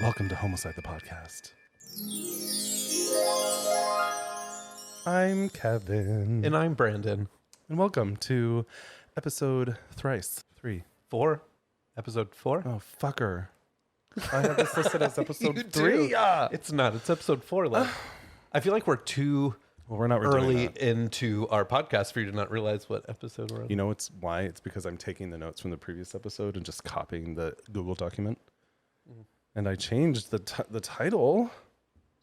Welcome to Homocide, the podcast. I'm Kevin. And I'm Brandon. And welcome to episode 4. Episode 4? Oh, fucker. I have this listed as episode You 3. do. Yeah. It's not. It's episode 4. Like, I feel like we're too Well, we're not early that. into our podcast for you to not realize what episode we're on. You know why? It's because I'm taking the notes from the previous episode and just copying the Google document. And I changed the title.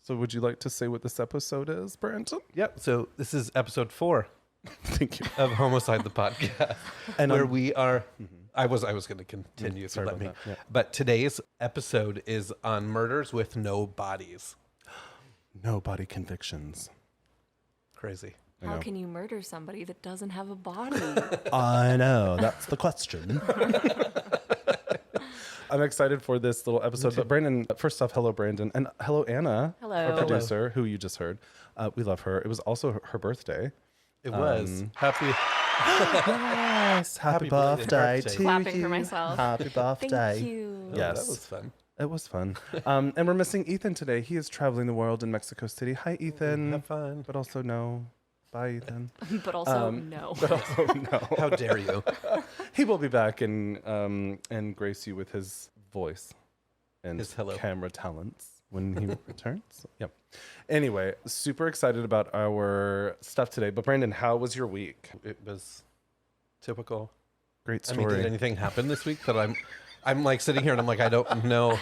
So would you like to say what this episode is, Brandon? Yep. So this is episode 4 Thank you. of Homocide, the podcast, And where we are... I was going to continue if you Sorry let me. about that. Yeah. But today's episode is on murders with no bodies. No body convictions. Crazy. How can you murder somebody that doesn't have a body? I know. That's the question. I'm excited for this little episode. But Brandon, first off, hello, Brandon. And hello, Anna. Hello. Our producer, who you just heard. We love her. It was also her birthday. It was. Yes. Happy birthday to Clapping you. for myself. Happy birthday. Thank you. Yes. That was fun. It was fun. And we're missing Ethan today. He is traveling the world in Mexico City. Hi, Ethan. Have fun. But also no. Bye, Ethan. But also, no. But also no. How dare you? He will be back and grace you with his voice and His hello. camera talents when he returns. Yep. Anyway, super excited about our stuff today. But Brandon, how was your week? It was typical. Great I story. mean, did anything happen this week that I'm like sitting here and I'm like, I don't know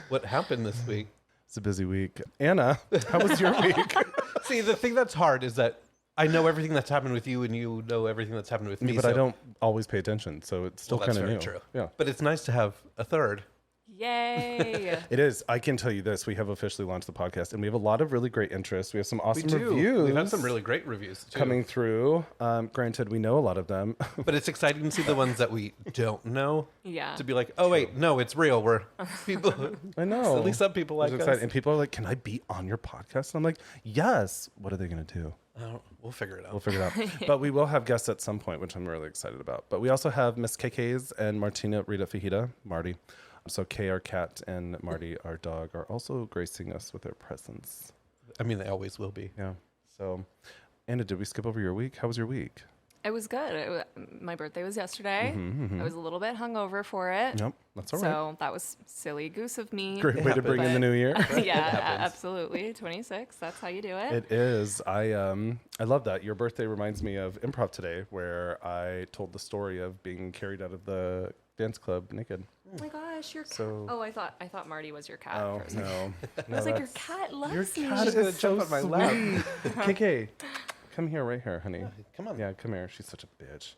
what happened this week. It's a busy week. Anna, how was your week? See, the thing that's hard is that I know everything that's happened with you and you know everything that's happened with me. But so, I don't always pay attention, so it's still well, that's kind of very new. true. Yeah. But it's nice to have a third. Yay. It is. I can tell you this. We have officially launched the podcast, and we have a lot of really great interest. We have some awesome reviews. We've had some really great reviews too. coming through. Granted, we know a lot of them. But it's exciting to see the ones that we don't know. Yeah. To be like, oh wait, no, it's real. We're people. I know. At least some people like It's us. exciting. And people are like, can I be on your podcast? And I'm like, yes. What are they going to do? We'll figure it out. We'll figure it out. But we will have guests at some point, which I'm really excited about. But we also have Miss KK's and Martina Rita Fajita, Marty. So Kay, our cat, and Marty, our dog, are also gracing us with their presence. I mean, they always will be. Yeah. So, Anna, did we skip over your week? How was your week? It was good. My birthday was yesterday. I was a little bit hungover for it. Yep, that's all right. So that was silly goose of me. Great way to bring in the new year. Yeah, happens. absolutely. 26. That's how you do it. It is. I love that. Your birthday reminds me of improv today, where I told the story of being carried out of the dance club naked. Oh my gosh, your cat. So- Oh, I thought Marty was your cat. Oh for a second. no! I was like, your cat loves Your me. cat She's gonna is so jump on my sweet. lap. KK, come here, right here, honey. Come on. Yeah, come here. She's such a bitch.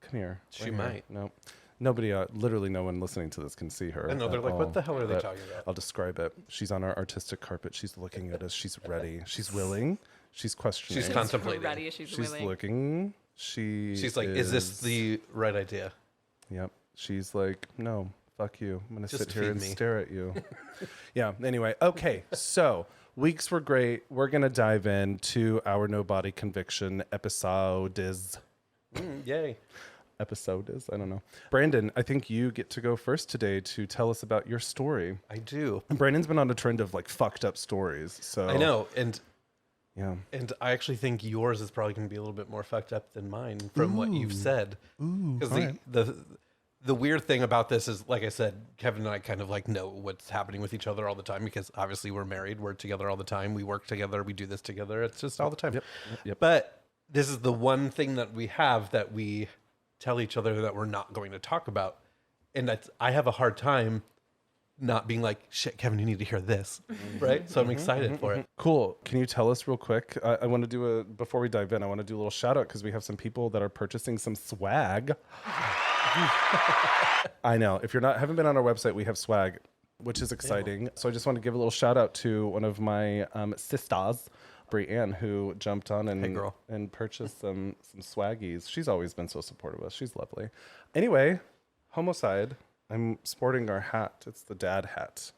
Come here. She right here. might. No, nobody. Literally, no one listening to this can see her. I know, they're at like, what all, the hell are they but talking about? I'll describe it. She's on our artistic carpet. She's looking at us. She's ready. She's willing. She's questioning. She's contemplating. Ready, she's She's willing. looking. She's like, is this the right idea? Yep. She's like, no, fuck you. I'm going to Just sit here feed and me. stare at you. Yeah. Anyway. Okay. So weeks were great. We're going to dive into our no body conviction episodes. Yay. Episode is, I don't know. Brandon, I think you get to go first today to tell us about your story. I do. And Brandon's been on a trend of like fucked up stories. So I know. Yeah. And I actually think yours is probably going to be a little bit more fucked up than mine from what you've said. Because alright. the weird thing about this is, like I said, Kevin and I kind of like know what's happening with each other all the time because obviously we're married. We're together all the time. We work together. We do this together. It's just all the time. Yep. But this is the one thing that we have that we tell each other that we're not going to talk about. And I have a hard time not being like, shit, Kevin, you need to hear this. Right? So I'm excited for it. Cool. Can you tell us real quick? I want to do before we dive in, I want to do a little shout out because we have some people that are purchasing some swag. I know. If haven't been on our website, we have swag, which is exciting. So I just want to give a little shout out to one of my sisters, Brianne, who jumped on and purchased some swaggies. She's always been so supportive of us. She's lovely. Anyway, Homocide. I'm sporting our hat. It's the dad hat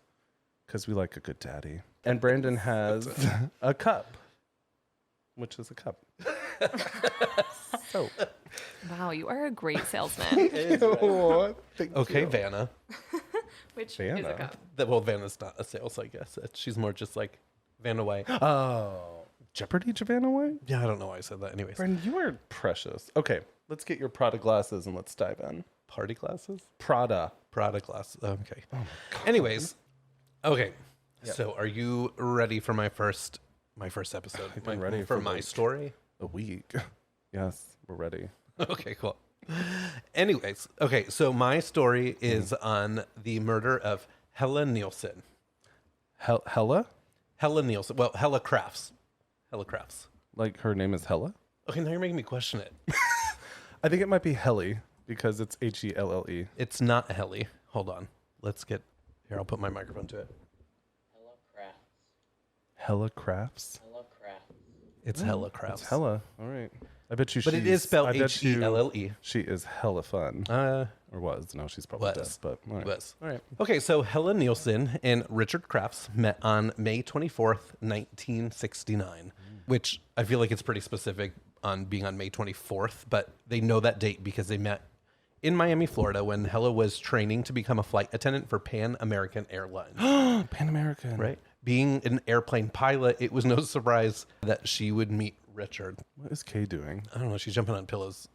because we like a good daddy. And Brandon has a cup, which is a cup. So, Wow, you are a great salesman. thank Okay, you. Vanna. Which is Vanna. a cup. Well, Vanna's not a sales, I guess. She's more just like Vanna White. Oh, Jeopardy, Javanna White? Yeah, I don't know why I said that. Anyways, Brendan, you are precious. Okay, let's get your Prada glasses and let's dive in. party glasses? Prada. Prada glasses. Okay. Oh my God. Anyways, okay. Yep. So are you ready for my first episode? I've been ready for my like- story. A week. Yes, we're ready. Okay, cool. Anyways, okay, so my story is on the murder of Helle Nielsen. Hella? Helle Nielsen. Well, Helle Crafts. Helle Crafts. Like her name is Hella? Okay, now you're making me question it. I think it might be Helly because it's Helle. It's not Helle. Hold on. Let's get here. I'll put my microphone to it. Helle Crafts. Helle Crafts? Helle Crafts. It's Helle Crafts. It's Hella. All right. I bet you But it is spelled Helle. She is hella fun. Or was. No, she's probably dead. But all right. Was. All right. Okay, so Helle Nielsen and Richard Crafts met on May 24th, 1969, which I feel like it's pretty specific on being on May 24th, but they know that date because they met in Miami, Florida, when Helle was training to become a flight attendant for Pan American Airlines. Pan American. Right? Being an airplane pilot, it was no surprise that she would meet Richard. What is Kay doing? I don't know. She's jumping on pillows.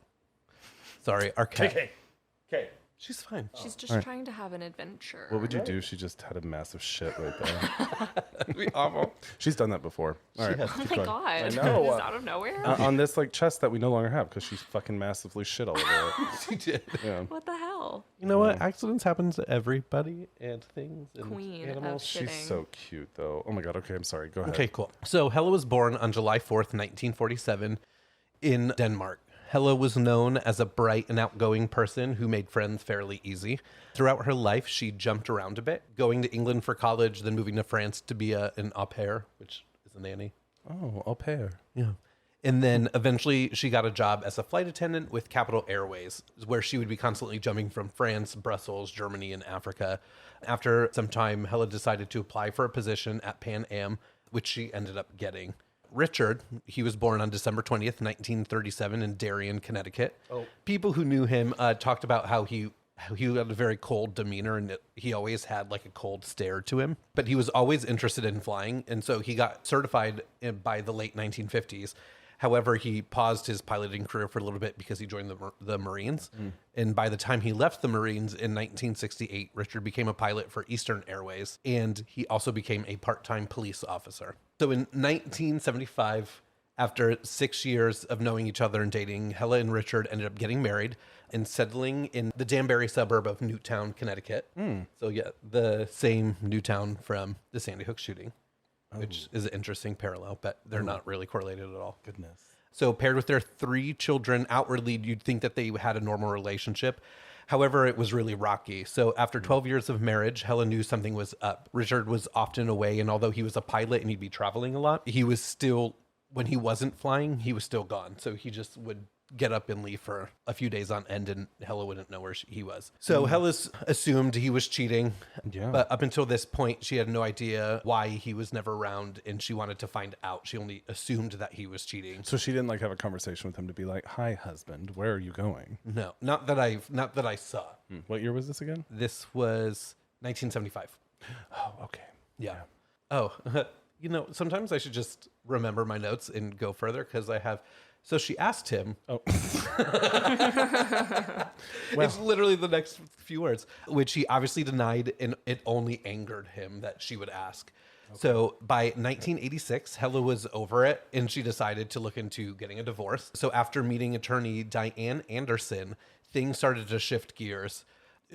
Sorry, our cat. Kay. She's fine. She's just trying to have an adventure. What would you do if she just had a massive shit right there? That'd be awful. She's done that before. All right. has. Oh my god. I know. Just out of nowhere? On this like chest that we no longer have because she's fucking massively shit all over it. She did. Yeah. What the hell? You know what? Accidents happen to everybody and things and Queen animals. of She's shitting. so cute though. Oh my god. Okay, I'm sorry. Go ahead. Okay, cool. So Helle was born on July 4th, 1947 in Denmark. Helle was known as a bright and outgoing person who made friends fairly easy. Throughout her life, she jumped around a bit, going to England for college, then moving to France to be an au pair, which is a nanny. Oh, au pair. Yeah. And then eventually she got a job as a flight attendant with Capital Airways, where she would be constantly jumping from France, Brussels, Germany, and Africa. After some time, Helle decided to apply for a position at Pan Am, which she ended up getting. Richard, he was born on December 20th, 1937 in Darien, Connecticut. People who knew him talked about how he had a very cold demeanor and he always had like a cold stare to him. But he was always interested in flying, and so he got certified by the late 1950s. However, he paused his piloting career for a little bit because he joined the Marines. And by the time he left the Marines in 1968, Richard became a pilot for Eastern Airways, and he also became a part-time police officer. So in 1975, after 6 years of knowing each other and dating, Helle and Richard ended up getting married and settling in the Danbury suburb of Newtown, Connecticut. So yeah, the same Newtown from the Sandy Hook shooting. Which is an interesting parallel, but they're not really correlated at all. Goodness. So paired with their 3 children, outwardly, you'd think that they had a normal relationship. However, it was really rocky. So after 12 years of marriage, Helle knew something was up. Richard was often away, and although he was a pilot and he'd be traveling a lot, he was still, when he wasn't flying, he was still gone. So he just would get up and leave for a few days on end, and Helle wouldn't know where he was. So Helle assumed he was cheating, but up until this point, she had no idea why he was never around, and she wanted to find out. She only assumed that he was cheating. So she didn't like have a conversation with him to be like, "Hi, husband, where are you going?" No, not that I saw. What year was this again? This was 1975. Oh, okay. Yeah. Oh, you know, sometimes I should just remember my notes and go further because I have. So she asked him. Oh. It's literally the next few words, which he obviously denied, and it only angered him that she would ask. Okay. So by 1986, Helle was over it, and she decided to look into getting a divorce. So after meeting attorney Diane Anderson, things started to shift gears.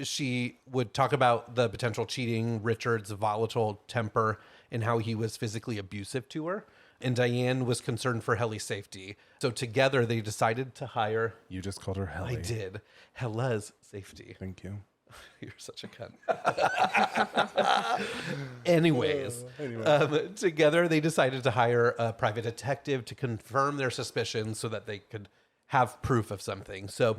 She would talk about the potential cheating, Richard's volatile temper, and how he was physically abusive to her. And Diane was concerned for Helle's safety. So together they decided to hire... You just called her Helle. I did. Helle's safety. Thank you. You're such a cunt. Anyways, together they decided to hire a private detective to confirm their suspicions so that they could have proof of something. So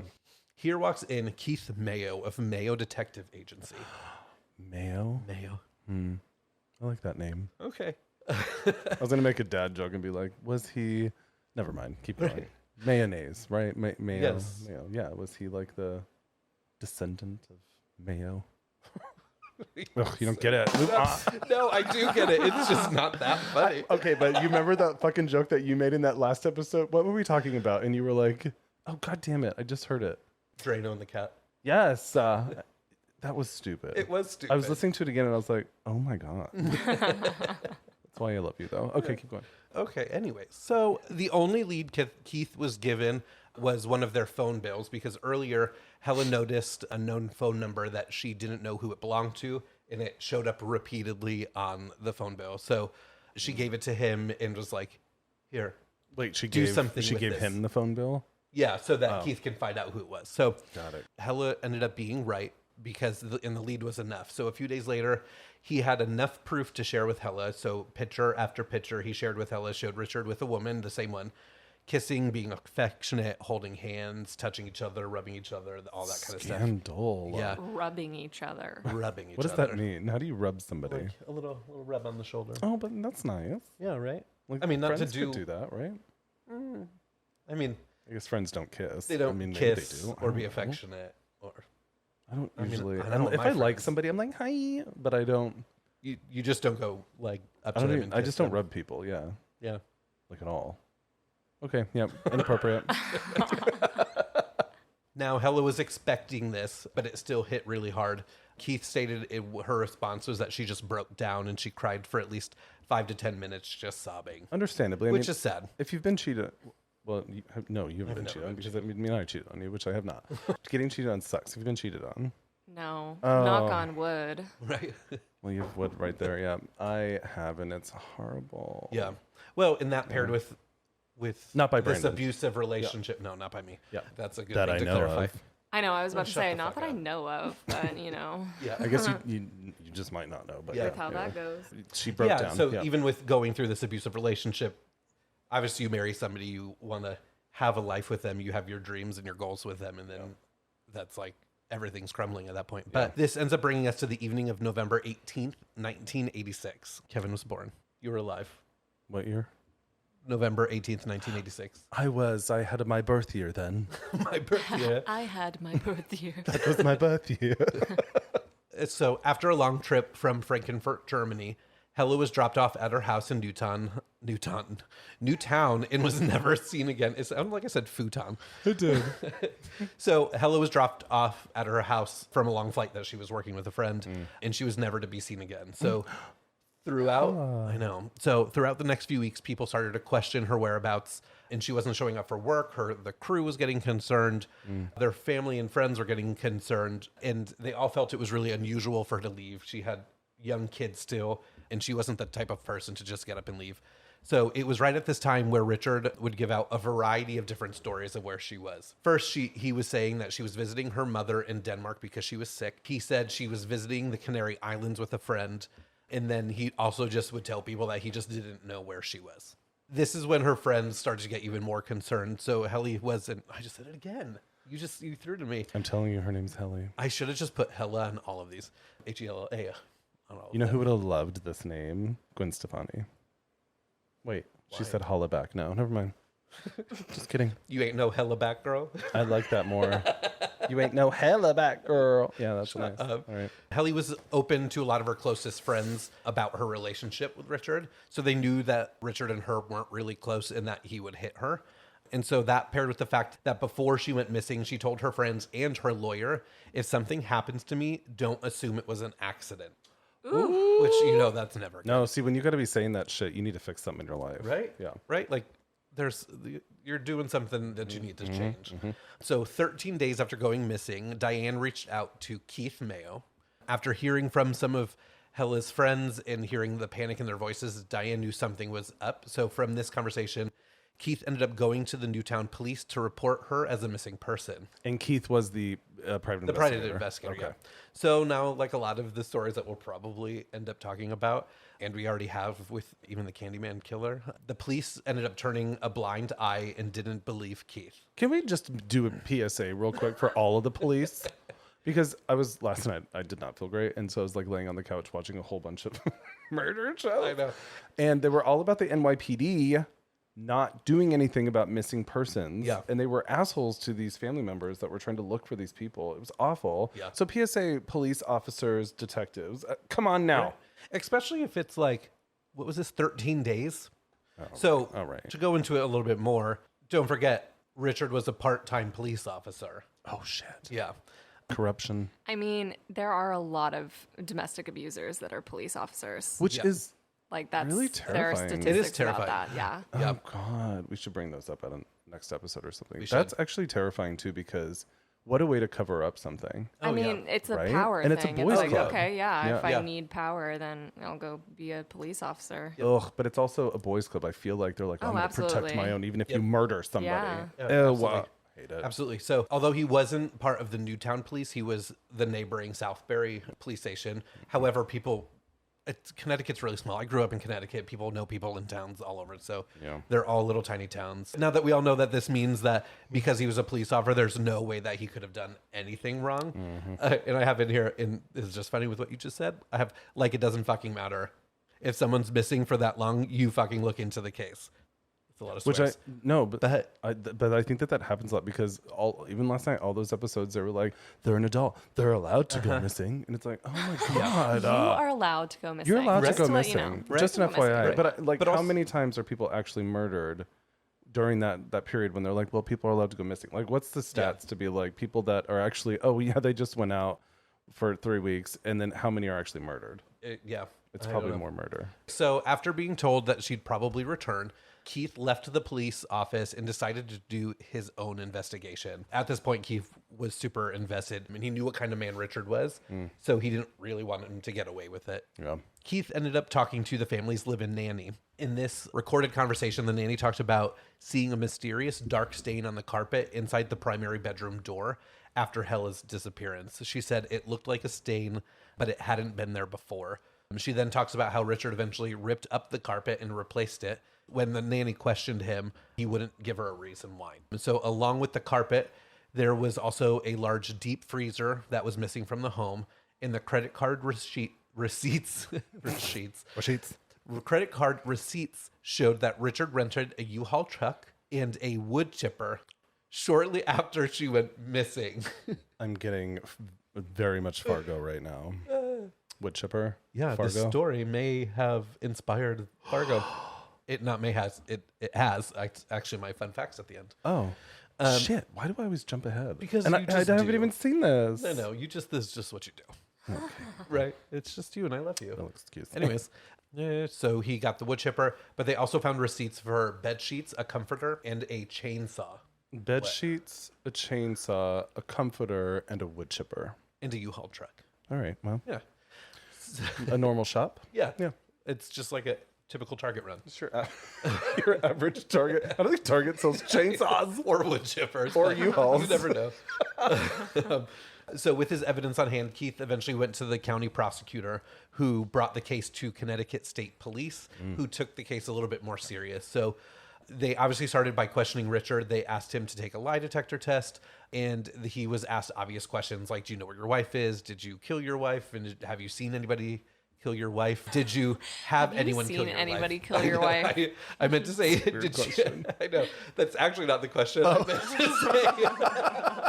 here walks in Keith Mayo of Mayo Detective Agency. Mayo? Mayo. I like that name. Okay. I was going to make a dad joke and be like, was he... Never mind. Keep going. Mayonnaise, right? Mayo. Yes. Mayo. Yeah. Was he like the descendant of Mayo? Ugh, you don't get it. No, I do get it. It's just not that funny. Okay, but you remember that fucking joke that you made in that last episode? What were we talking about? And you were like, oh, God damn it. I just heard it. Drano and the cat. Yes. That was stupid. It was stupid. I was listening to it again and I was like, oh my God. That's why I love you, though. Okay, keep going. Okay, anyway. So the only lead Keith was given was one of their phone bills because earlier Helen noticed a known phone number that she didn't know who it belonged to, and it showed up repeatedly on the phone bill. So she gave it to him and was like, here. Wait, she Do gave, something she with gave this. him the phone bill? Yeah, so that Keith can find out who it was. So Got it. Hella ended up being right because in the lead was enough. So a few days later, he had enough proof to share with Hella. So picture after picture he shared with Hella showed Richard with a woman, the same one, kissing, being affectionate, holding hands, touching each other, rubbing each other, all that kind of stuff. Scandal. Yeah, Rubbing each other. rubbing each What does other. that mean? How do you rub somebody? Like a little rub on the shoulder. Oh, but that's nice. Yeah, right. Like, I mean, not to friends could do. do that, right? I mean, I guess friends don't kiss. they don't I mean, maybe kiss they do. I or don't be know. affectionate, or I don't I mean, usually. I don't know if my I like friends. somebody, I'm like, hi. But I don't. you just don't go like up I to don't. them. Even, And I kiss just don't them. rub people. Yeah, Yeah. like at all. Okay. Yeah. Inappropriate. Now, Hella was expecting this, but it still hit really hard. Keith stated her response was that she just broke down and she cried for at least 5 to 10 minutes just sobbing, Understandably, which is sad. if you've been cheated. Well, no, you haven't been never cheated on been because me and I cheated on you, which I have not. Getting cheated on sucks. Have you been cheated on? No. Oh. Knock on wood. Right? Well, you have wood right there. Yeah, I haven't. It's horrible. Yeah. Well, and that paired with Not by this Brandon. abusive relationship. No, not by me. Yeah. That's a good That thing I to know clarify. of. I know. I was about to shut say, the not fuck that I up. know of, but you know, Yeah. I guess you just might not know, but Yeah. with how that goes. She broke down. So yeah. even with going through this abusive relationship, obviously you marry somebody, you want to have a life with them, you have your dreams and your goals with them, and then that's like everything's crumbling at that point. But this ends up bringing us to the evening of November 18th, 1986. Kevin was born. You were alive. What year? November 18th, 1986. I had my birth year then. My birthday. I had my birth year. That was my birth year. So after a long trip from Frankfurt, Germany, Hella was dropped off at her house in Newtown, and was never seen again. It sounded like I said futon. It did. So Hella was dropped off at her house from a long flight that she was working with a friend, and she was never to be seen again. So throughout the next few weeks, people started to question her whereabouts, and she wasn't showing up for work. The crew was getting concerned. Their family and friends were getting concerned, and they all felt it was really unusual for her to leave. She had young kids still, and she wasn't the type of person to just get up and leave. So it was right at this time where Richard would give out a variety of different stories of where she was. First, he was saying that she was visiting her mother in Denmark because she was sick. He said she was visiting the Canary Islands with a friend. And then he also just would tell people that he just didn't know where she was. This is when her friends started to get even more concerned. So Helle wasn't, I just said it again. You threw it to me. I'm telling you, her name's Helle. I should have just put Hella on all of these. Hella. You know who would have loved this name? Gwen Stefani. Wait, she said holla back. No, never mind. Just kidding. You ain't no Hella back girl. I like that more. You ain't no hella back girl. Yeah, that's nice. All right. Helle was open to a lot of her closest friends about her relationship with Richard. So they knew that Richard and her weren't really close and that he would hit her. And so that paired with the fact that before she went missing, she told her friends and her lawyer, if something happens to me, don't assume it was an accident. Ooh. Which, that's never good. No, see, when you got to be saying that shit, you need to fix something in your life. Right? Yeah. Right? Like, you're doing something that you need to change. So 13 days after going missing, Diane reached out to Keith Mayo. After hearing from some of Helle's friends and hearing the panic in their voices, Diane knew something was up. So from this conversation, Keith ended up going to the Newtown police to report her as a missing person. And Keith was the private investigator. The private investigator, yeah. So now, like a lot of the stories that we'll probably end up talking about, and we already have with even the Candyman killer, the police ended up turning a blind eye and didn't believe Keith. Can we just do a PSA real quick for all of the police? Because last night, I did not feel great. And so I was like laying on the couch watching a whole bunch of murder shows. I know. And they were all about the NYPD. not doing anything about missing persons. Yeah. And they were assholes to these family members that were trying to look for these people. It was awful. Yeah. So PSA, police officers, detectives, come on now. Right. Especially if it's like, what was this, 13 days? So all right. to go into it a little bit more, don't forget, Richard was a part-time police officer. Oh, shit. Yeah. Corruption. I mean, there are a lot of domestic abusers that are police officers. Which is, Like that's really there are terrifying. statistics It is terrifying. about that. Yeah. oh, God. We should bring those up at a next episode or something. We should. That's actually terrifying, too, because what a way to cover up something. I mean, it's a Right? power And it's a thing. boys' like, club. okay, yeah, if Yeah. I need power, then I'll go be a police officer. Ugh, but it's also a boys' club. I feel like they're like, I'm Oh, going to protect absolutely. my own, even if you murder somebody. Yeah. Yeah, Ew, absolutely. hate it. Absolutely. So, although he wasn't part of the Newtown police, he was the neighboring Southbury police station. However, Connecticut's really small. I grew up in Connecticut. People know people in towns all over. So Yeah. they're all little tiny towns. Now that we all know that this means that because he was a police officer, there's no way that he could have done anything wrong. And I have in here, and this is just funny with what you just said. I have, like, it doesn't fucking matter. If someone's missing for that long, you fucking look into the case. It's a lot of Which swears. but I think that happens a lot because even last night, all those episodes, they were like, they're an adult, they're allowed to go missing, and it's like, oh my God, You are allowed to go missing. you're allowed Just to go let you know. missing. Right. Just an Go missing. FYI. Right. But But how also- many times are people actually murdered during that period when they're like, well, people are allowed to go missing? Like, what's the stats to be like people that are actually, oh yeah, they just went out for 3 weeks, and then how many are actually murdered? Yeah. It's I probably don't know. more murder. So after being told that she'd probably return, Keith left the police office and decided to do his own investigation. At this point, Keith was super invested. I mean, he knew what kind of man Richard was, so he didn't really want him to get away with it. Yeah. Keith ended up talking to the family's live-in nanny. In this recorded conversation, the nanny talked about seeing a mysterious dark stain on the carpet inside the primary bedroom door after Helle's disappearance. She said it looked like a stain, but it hadn't been there before. She then talks about how Richard eventually ripped up the carpet and replaced it. When the nanny questioned him, he wouldn't give her a reason why. So along with the carpet, there was also a large deep freezer that was missing from the home, and the credit card receipts credit card receipts showed that Richard rented a U-Haul truck and a wood chipper shortly after she went missing. I'm getting very much Fargo right now. Wood chipper. Yeah, Fargo. this story may have inspired Fargo. It has. It's actually my fun facts at the end. Oh. Shit. Why do I always jump ahead? Because and you I just haven't do. even seen this. No, this is just what you do. Right? It's just you, and I love you. Oh, excuse me. Anyways, so he got the wood chipper, but they also found receipts for bed sheets, a comforter, and a chainsaw, Bed sheets, a chainsaw, a comforter, and a wood chipper. and a U-Haul truck. All right. Well, Yeah. a normal shop. Yeah. Yeah. It's just like a typical Target run. Sure. Your average Target. I don't think Target sells chainsaws. Or wood chippers. Or U-Hauls. You never know. So with his evidence on hand, Keith eventually went to the county prosecutor, who brought the case to Connecticut State Police, who took the case a little bit more serious. So they obviously started by questioning Richard. They asked him to take a lie detector test, and he was asked obvious questions like, do you know where your wife is? Did you kill your wife? And have you seen anybody kill your wife? Did you have anyone kill your anybody wife? kill your wife? I meant to say, weird did you? question. I know. That's actually not the question. I meant to say.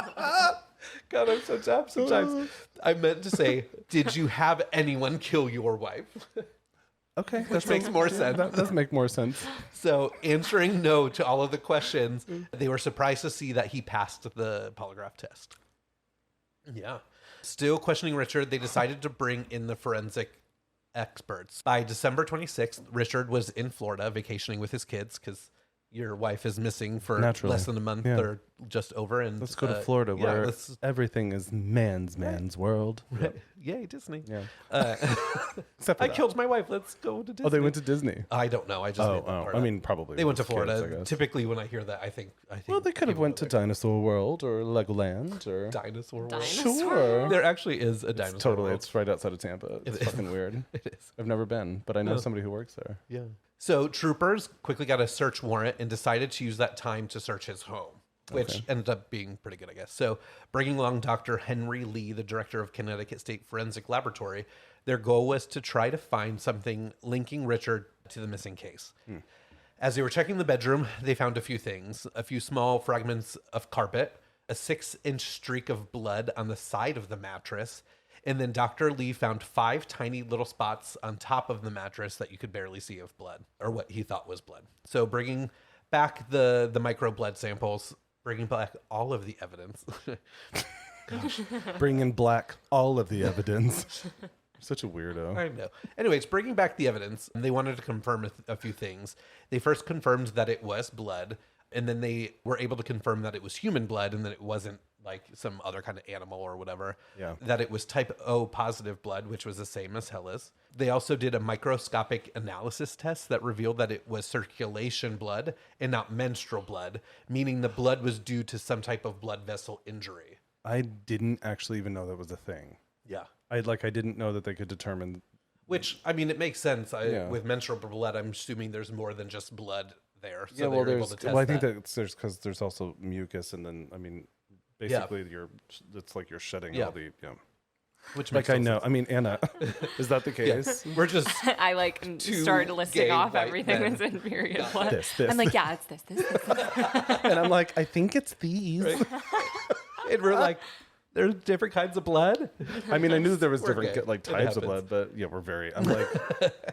God, I'm so tapped sometimes. I meant to say, did you have anyone kill your wife? Okay. Which makes more sense. That does make more sense. So, answering no to all of the questions, they were surprised to see that he passed the polygraph test. Yeah. Still questioning Richard, they decided to bring in the forensic experts. By December 26th, Richard was in Florida vacationing with his kids because your wife is missing for Naturally. less than a month Yeah. or just over. And Let's go to Florida where let's- everything is man's world. Yep. Yay, Disney. Yeah. I Except for that. killed my wife. Let's go to Disney. Oh, they went to Disney. I don't know. I just made that part I up. mean, probably. They went to with kids, Florida. I guess. Typically, when I hear that, I think. Well, they could have people went to go there. Dinosaur World or Legoland or Dinosaur World. Dinosaur? Sure. There actually is a dinosaur. Totally, world. it's right outside of Tampa. It's is. fucking weird. It is. I've never been, but I know somebody who works there. Yeah. So troopers quickly got a search warrant and decided to use that time to search his home, which ended up being pretty good, I guess. So bringing along Dr. Henry Lee, the director of Connecticut State Forensic Laboratory, their goal was to try to find something linking Richard to the missing case. As they were checking the bedroom, they found a few things. A few small fragments of carpet, a 6-inch streak of blood on the side of the mattress, and then Dr. Lee found 5 tiny little spots on top of the mattress that you could barely see of blood, or what he thought was blood. So bringing back the micro blood samples, bringing back all of the evidence. Bringing black all of the evidence. Such a weirdo. I know. Anyways, bringing back the evidence, they wanted to confirm a few things. They first confirmed that it was blood, and then they were able to confirm that it was human blood and that it wasn't like some other kind of animal or whatever. Yeah. That it was type O positive blood, which was the same as Helle's. They also did a microscopic analysis test that revealed that it was circulation blood and not menstrual blood, meaning the blood was due to some type of blood vessel injury. I didn't actually even know that was a thing. Yeah. I didn't know that they could determine. Which, I mean, it makes sense. Yeah. With menstrual blood, I'm assuming there's more than just blood there. So Yeah, well, they were able to test I think that. there's because there's also mucus, and then I mean, basically it's like you're shedding all the Which Like makes I no know. sense. I mean, Anna, is that the Yeah. case? We're just I Two started listing gay off white everything men. that's in period blood. This. I'm like, yeah, it's this. And I'm like, I think it's these. Right. And we're like, there's different kinds of blood. I mean, I knew there was We're different gay. like It types of happens. blood, but yeah, we're very. I'm like,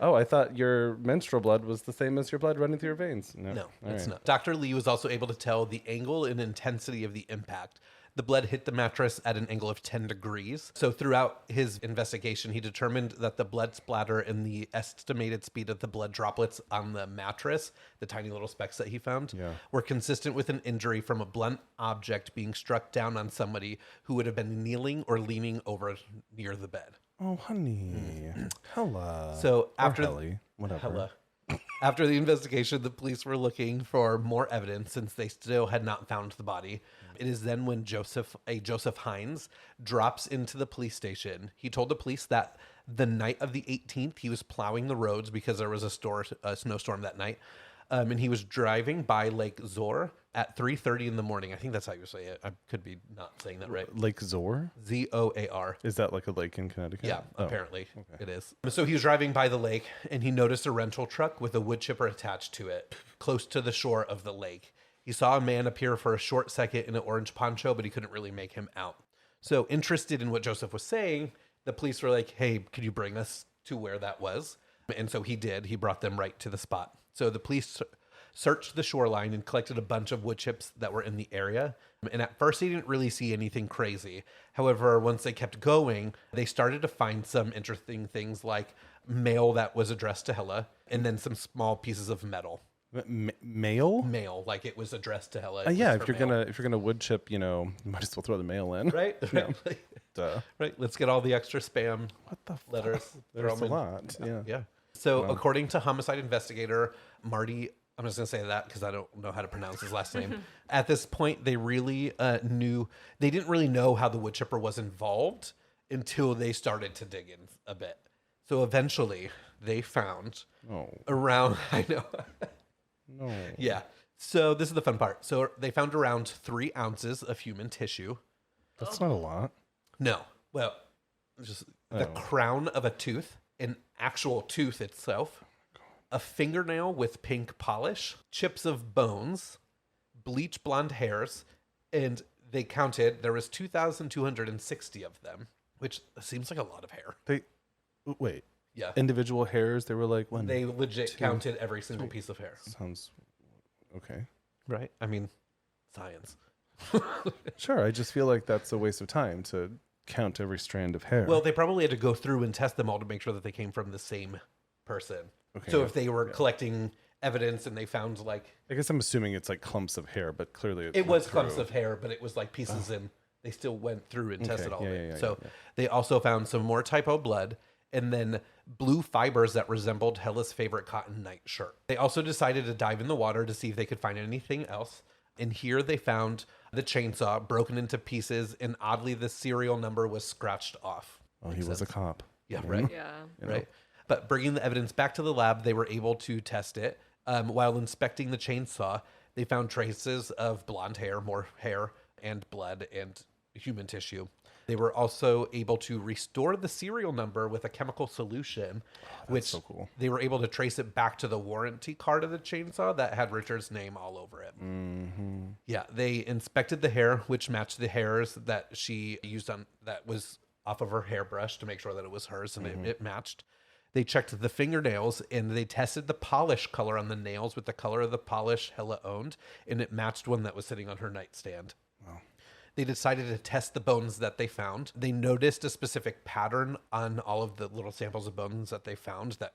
oh, I thought your menstrual blood was the same as your blood running through your veins. No, All it's right. not. Dr. Lee was also able to tell the angle and intensity of the impact. The blood hit the mattress at an angle of 10 degrees. So throughout his investigation, he determined that the blood splatter and the estimated speed of the blood droplets on the mattress, the tiny little specks that he found, Yeah. were consistent with an injury from a blunt object being struck down on somebody who would have been kneeling or leaning over near the bed. Oh, honey, Hella. So Or after Helly, whatever. Hella. After the investigation, the police were looking for more evidence since they still had not found the body. It is then when Joseph Hines drops into the police station. He told the police that the night of the 18th, he was plowing the roads because there was a snowstorm that night. And he was driving by Lake Zor at 3:30 in the morning. I think that's how you say it. I could be not saying that right. Lake Zor? Zoar. Is that like a lake in Connecticut? Yeah, Oh. apparently it is. So he was driving by the lake and he noticed a rental truck with a wood chipper attached to it, close to the shore of the lake. He saw a man appear for a short second in an orange poncho, but he couldn't really make him out. So interested in what Joseph was saying, the police were like, hey, could you bring us to where that was? And so he did. He brought them right to the spot. So the police searched the shoreline and collected a bunch of wood chips that were in the area. And at first, they didn't really see anything crazy. However, once they kept going, they started to find some interesting things like mail that was addressed to Helle and then some small pieces of metal. Mail? Mail, like it was addressed to Helle. Yeah, if you're gonna wood chip, you might as well throw the mail in. Right? Yeah. Duh. Right. Let's get all the extra spam What the letters. There's throw 'em a in. lot. Yeah. Yeah. So according to homicide investigator Marty, I'm just going to say that because I don't know how to pronounce his last name. At this point, they really they didn't really know how the wood chipper was involved until they started to dig in a bit. So eventually they found around, I know. No. Yeah. So this is the fun part. So they found around 3 ounces of human tissue. That's not a lot. No. Well, just the crown of a tooth, an actual tooth itself, a fingernail with pink polish, chips of bones, bleach blonde hairs, and they counted there was 2,260 of them, which seems like a lot of hair. Wait. Yeah. Individual hairs. They were like one. They legit counted every single piece of hair. Sounds okay. Right? I mean, science. Sure. I just feel like that's a waste of time to count every strand of hair. Well, they probably had to go through and test them all to make sure that they came from the same person. Okay, So yeah, if they were collecting evidence and they found like I guess I'm assuming it's like clumps of hair, but clearly it went was through. clumps of hair, but it was like pieces and they still went through and tested all of it. yeah, So yeah. they also found some more typo blood and then blue fibers that resembled Helle's favorite cotton nightshirt. They also decided to dive in the water to see if they could find anything else. And here they found the chainsaw broken into pieces, and oddly, the serial number was scratched off. Oh, he was a cop. Yeah, right. Yeah. Right. But bringing the evidence back to the lab, they were able to test it. While inspecting the chainsaw, they found traces of blonde hair, more hair, and blood and human tissue. They were also able to restore the serial number with a chemical solution, which so cool. they were able to trace it back to the warranty card of the chainsaw that had Richard's name all over it. Yeah, they inspected the hair, which matched the hairs that she used on that was off of her hairbrush to make sure that it was hers, and it matched. They checked the fingernails, and they tested the polish color on the nails with the color of the polish Helle owned, and it matched one that was sitting on her nightstand. Wow. They decided to test the bones that they found. They noticed a specific pattern on all of the little samples of bones that they found that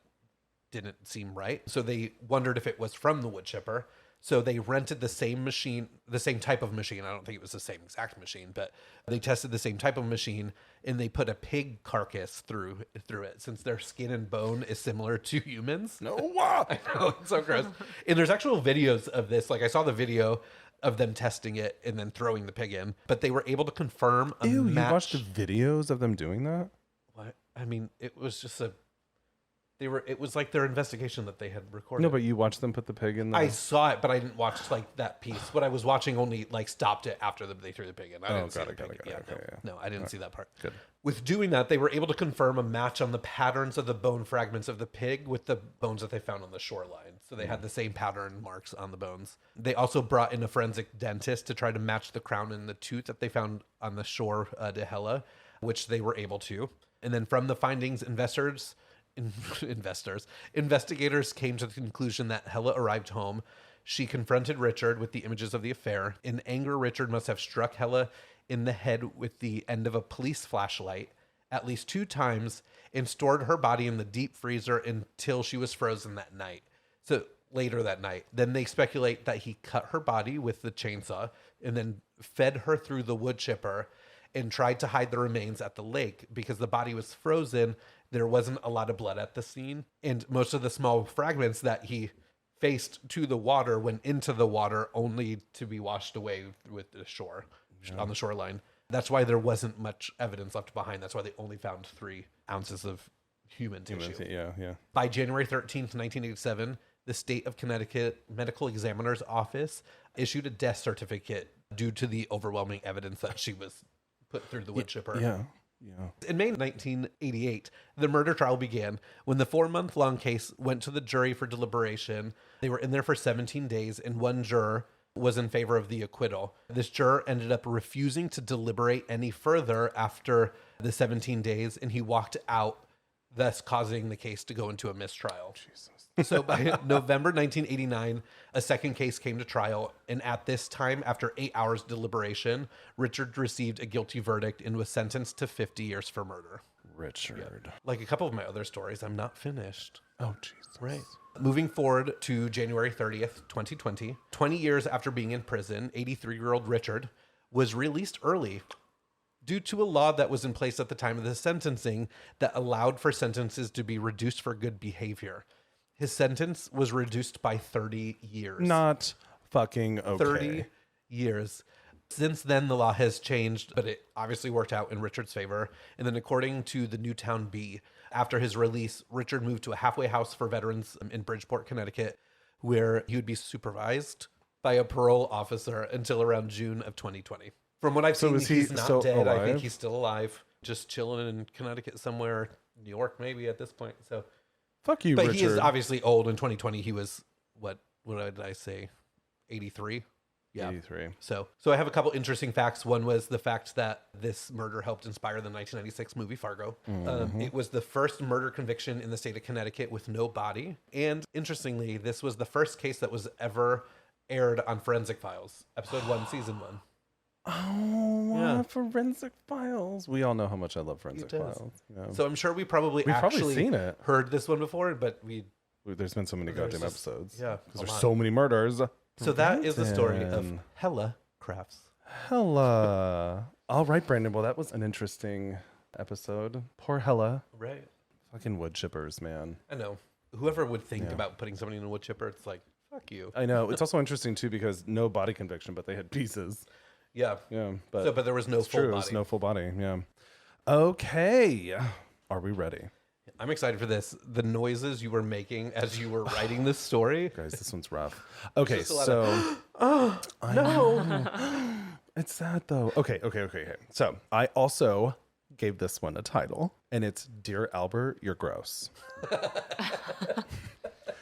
didn't seem right. So they wondered if it was from the wood chipper. So they rented the same machine, the same type of machine. I don't think it was the same exact machine, but they tested the same type of machine, and they put a pig carcass through it, since their skin and bone is similar to humans. No, wow. I know, it's so gross. And there's actual videos of this. Like, I saw the video of them testing it and then throwing the pig in, but they were able to confirm a Ew, match. you watched the videos of them doing that? What? I mean, it was just it was like their investigation that they had recorded. No, but you watched them put the pig in the... I saw it, but I didn't watch like that piece. What I was watching only like stopped it after they threw the pig in. I didn't see the pig. No, I didn't see that part. Good. With doing that, they were able to confirm a match on the patterns of the bone fragments of the pig with the bones that they found on the shoreline. So they had the same pattern marks on the bones. They also brought in a forensic dentist to try to match the crown and the tooth that they found on the shore to Helle, which they were able to. And then from the findings, investigators came to the conclusion that Helle arrived home. She confronted Richard with the images of the affair. In anger, Richard must have struck Helle in the head with the end of a police flashlight at least 2 times and stored her body in the deep freezer until she was frozen that night. So later that night, then they speculate that he cut her body with the chainsaw and then fed her through the wood chipper and tried to hide the remains at the lake because the body was frozen. There wasn't a lot of blood at the scene, and most of the small fragments that he faced to the water went into the water only to be washed away with the shore, on the shoreline. That's why there wasn't much evidence left behind. That's why they only found 3 ounces of human tissue. Yeah. By January 13th, 1987, the state of Connecticut Medical Examiner's Office issued a death certificate due to the overwhelming evidence that she was put through the wood chipper. Yeah. In May 1988, the murder trial began. When the 4-month-long case went to the jury for deliberation, they were in there for 17 days, and one juror was in favor of the acquittal. This juror ended up refusing to deliberate any further after the 17 days, and he walked out, thus causing the case to go into a mistrial. Jesus. So by November 1989, a second case came to trial. And at this time, after 8 hours deliberation, Richard received a guilty verdict and was sentenced to 50 years for murder. Richard. Like a couple of my other stories, I'm not finished. Oh, Jesus. Right. Moving forward to January 30th, 2020, 20 years after being in prison, 83-year-old Richard was released early due to a law that was in place at the time of the sentencing that allowed for sentences to be reduced for good behavior. His sentence was reduced by 30 years. Not fucking okay. 30 years. Since then, the law has changed, but it obviously worked out in Richard's favor. And then according to the Newtown Bee, after his release, Richard moved to a halfway house for veterans in Bridgeport, Connecticut, where he would be supervised by a parole officer until around June of 2020. From what I've seen, he's not dead. Alive? I think he's still alive, just chilling in Connecticut somewhere, New York maybe at this point. So, fuck you, but Richard. he is obviously old. In 2020, he was, what did I say, 83? Yeah. 83. So I have a couple interesting facts. One was the fact that this murder helped inspire the 1996 movie Fargo. It was the first murder conviction in the state of Connecticut with no body. And interestingly, this was the first case that was ever aired on Forensic Files, episode 1, season 1. Oh, Yeah. Forensic Files. We all know how much I love Forensic does. Files. Yeah. So I'm sure we've probably seen it. heard this one before, but There's been so many There's goddamn just- episodes. yeah, Because a there's lot. so many murders. So that is the story of Brandon. Helle Crafts. Hella. All right, Brandon. Well, that was an interesting episode. Poor Hella. Right. Fucking wood chippers, man. I know. Whoever would think about putting somebody in a wood chipper, it's like, fuck you. I know. It's also interesting, too, because no body conviction, but they had pieces. Yeah. Yeah. But, But there was no it's full true. body. It's no full body. Yeah. Okay. Are we ready? I'm excited for this. The noises you were making as you were writing this story. Guys, this one's rough. Okay, Just a lot so... No. It's sad though. Okay. So I also gave this one a title, and it's Dear Albert, You're Gross.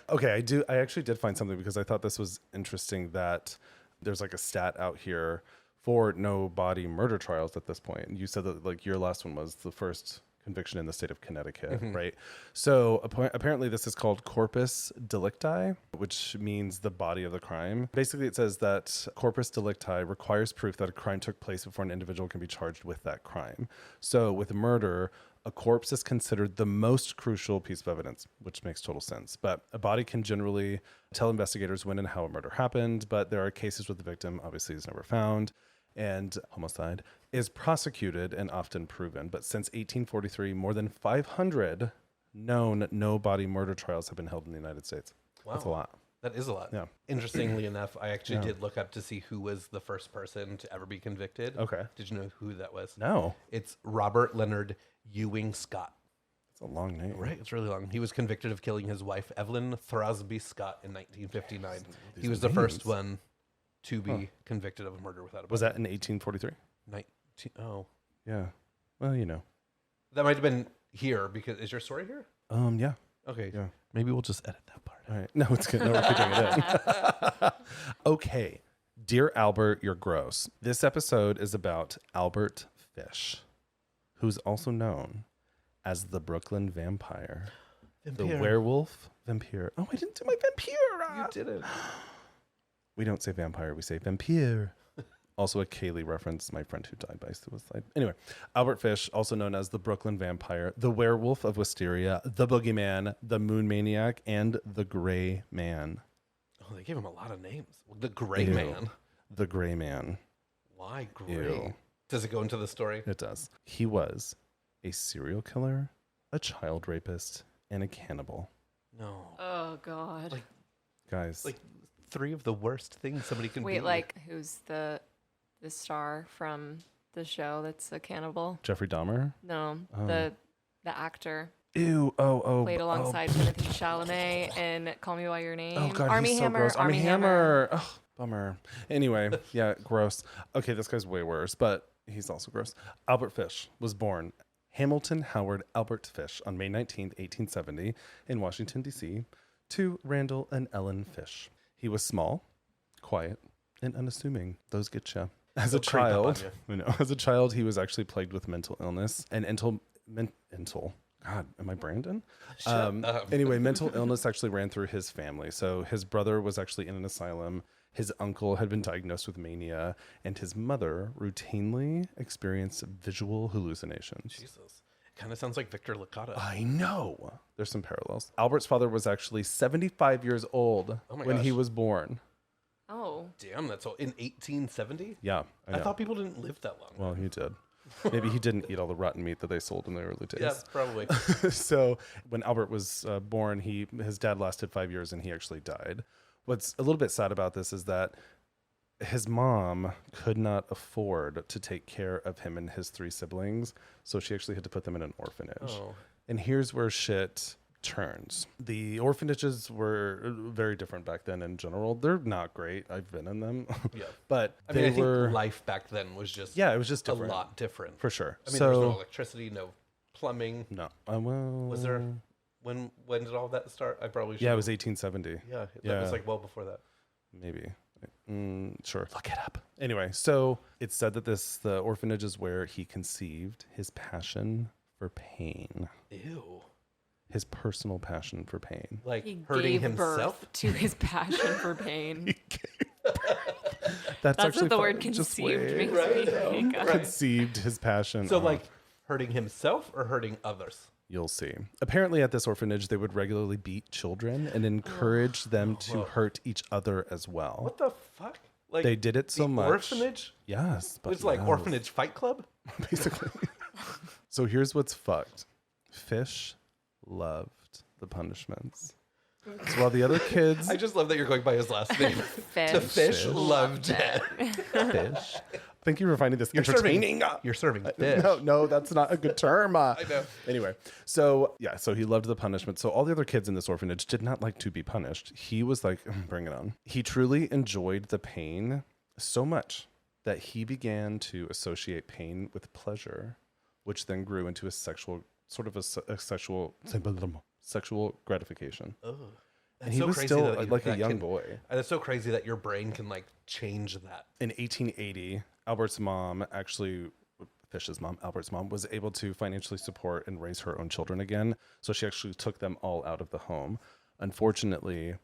Okay, I actually did find something because I thought this was interesting that there's like a stat out here for no body murder trials at this point. You said that like your last one was the first conviction in the state of Connecticut, right? So apparently this is called corpus delicti, which means the body of the crime. Basically, it says that corpus delicti requires proof that a crime took place before an individual can be charged with that crime. So with murder, a corpse is considered the most crucial piece of evidence, which makes total sense. But a body can generally tell investigators when and how a murder happened, but there are cases where the victim obviously is never found, and homicide is prosecuted and often proven. But since 1843, more than 500 known no-body murder trials have been held in the United States. Wow. That's a lot. That is a lot. Yeah. Interestingly enough, I actually did look up to see who was the first person to ever be convicted. Okay. Did you know who that was? No. It's Robert Leonard Ewing Scott. It's a long name. Right, it's really long. He was convicted of killing his wife, Evelyn Throsby Scott, in 1959. He was the first one to be convicted of a murder without a body. Was that in 1843? Yeah. Well, you know. That might have been here because is your story here? Yeah. Okay. Yeah. Maybe we'll just edit that part. All right. No, it's good. No, we're keeping it in. Okay. Dear Albert, You're Gross. This episode is about Albert Fish, who's also known as the Brooklyn Vampire. The werewolf vampire. Oh, I didn't do my vampire. You didn't. We don't say vampire, we say vampire. Also a Kaylee reference, my friend who died by suicide. Anyway, Albert Fish, also known as the Brooklyn Vampire, the Werewolf of Wisteria, the Boogeyman, the Moon Maniac, and the Gray Man. Oh, they gave him a lot of names. The Gray Ew. Man. The Gray Man. Why gray? Ew. Does it go into the story? It does. He was a serial killer, a child rapist, and a cannibal. No. Oh God. Like- Guys. Like 3 of the worst things somebody can be. Wait, like who's the star from the show that's a cannibal? Jeffrey Dahmer? No, Oh. the actor Ew. played alongside Timothy Chalamet in Call Me by Your Name. Oh God, Army he's so Hammer. gross. Army Hammer. Oh, bummer. Anyway, yeah, gross. Okay, this guy's way worse, but he's also gross. Albert Fish was born Hamilton Howard Albert Fish on May 19th, 1870 in Washington, D.C. to Randall and Ellen Fish. He was small, quiet, and unassuming. Those get you. As a child, as a child, he was actually plagued with mental illness and mental. God, am I Brandon? Anyway, mental illness actually ran through his family. So his brother was actually in an asylum. His uncle had been diagnosed with mania, and his mother routinely experienced visual hallucinations. Jesus. Kind of sounds like Victor Licata. I know. There's some parallels. Albert's father was actually 75 years old when he was born. Oh. Damn, that's all in 1870? Yeah, I thought people didn't live that long. Well, he did. Maybe he didn't eat all the rotten meat that they sold in the early days. Yeah, probably. So when Albert was born, his dad lasted 5 years and he actually died. What's a little bit sad about this is that his mom could not afford to take care of him and his 3 siblings, so she actually had to put them in an orphanage. Oh. And here's where shit turns. The orphanages were very different back then in general. They're not great. I've been in them. Yeah. But I think life back then was just it was just different. A lot different. For sure. I mean, there was no electricity, no plumbing. No. Well, was there? When did all that start? I probably should. Yeah, it was 1870. Yeah, that was like well before that. Maybe. Sure. Look it up. Anyway, so it's said that the orphanage is where he conceived his passion for pain. Ew. His personal passion for pain. Like he hurting gave himself? birth to his passion for pain. That's actually what the word conceived makes me think of. Conceived his passion. So like hurting himself or hurting others? You'll see. Apparently at this orphanage, they would regularly beat children and encourage them to hurt each other as well. What the fuck? Like they did it so much. Orphanage? Yes. It's like Orphanage Fight Club? Basically. So here's what's fucked. Fish loved the punishments. So while the other kids... I just love that you're going by his last name. Fish. The fish loved it. Fish. Thank you for finding this entertaining. You're serving fish. No, that's not a good term. I know. Anyway, so he loved the punishment. So all the other kids in this orphanage did not like to be punished. He was like, bring it on. He truly enjoyed the pain so much that he began to associate pain with pleasure, which then grew into a sexual sexual gratification. Oh. And he was still like a young boy. And it's so crazy that your brain can like change that. In 1880, Albert's mom, Albert's mom, was able to financially support and raise her own children again. So she actually took them all out of the home. Unfortunately,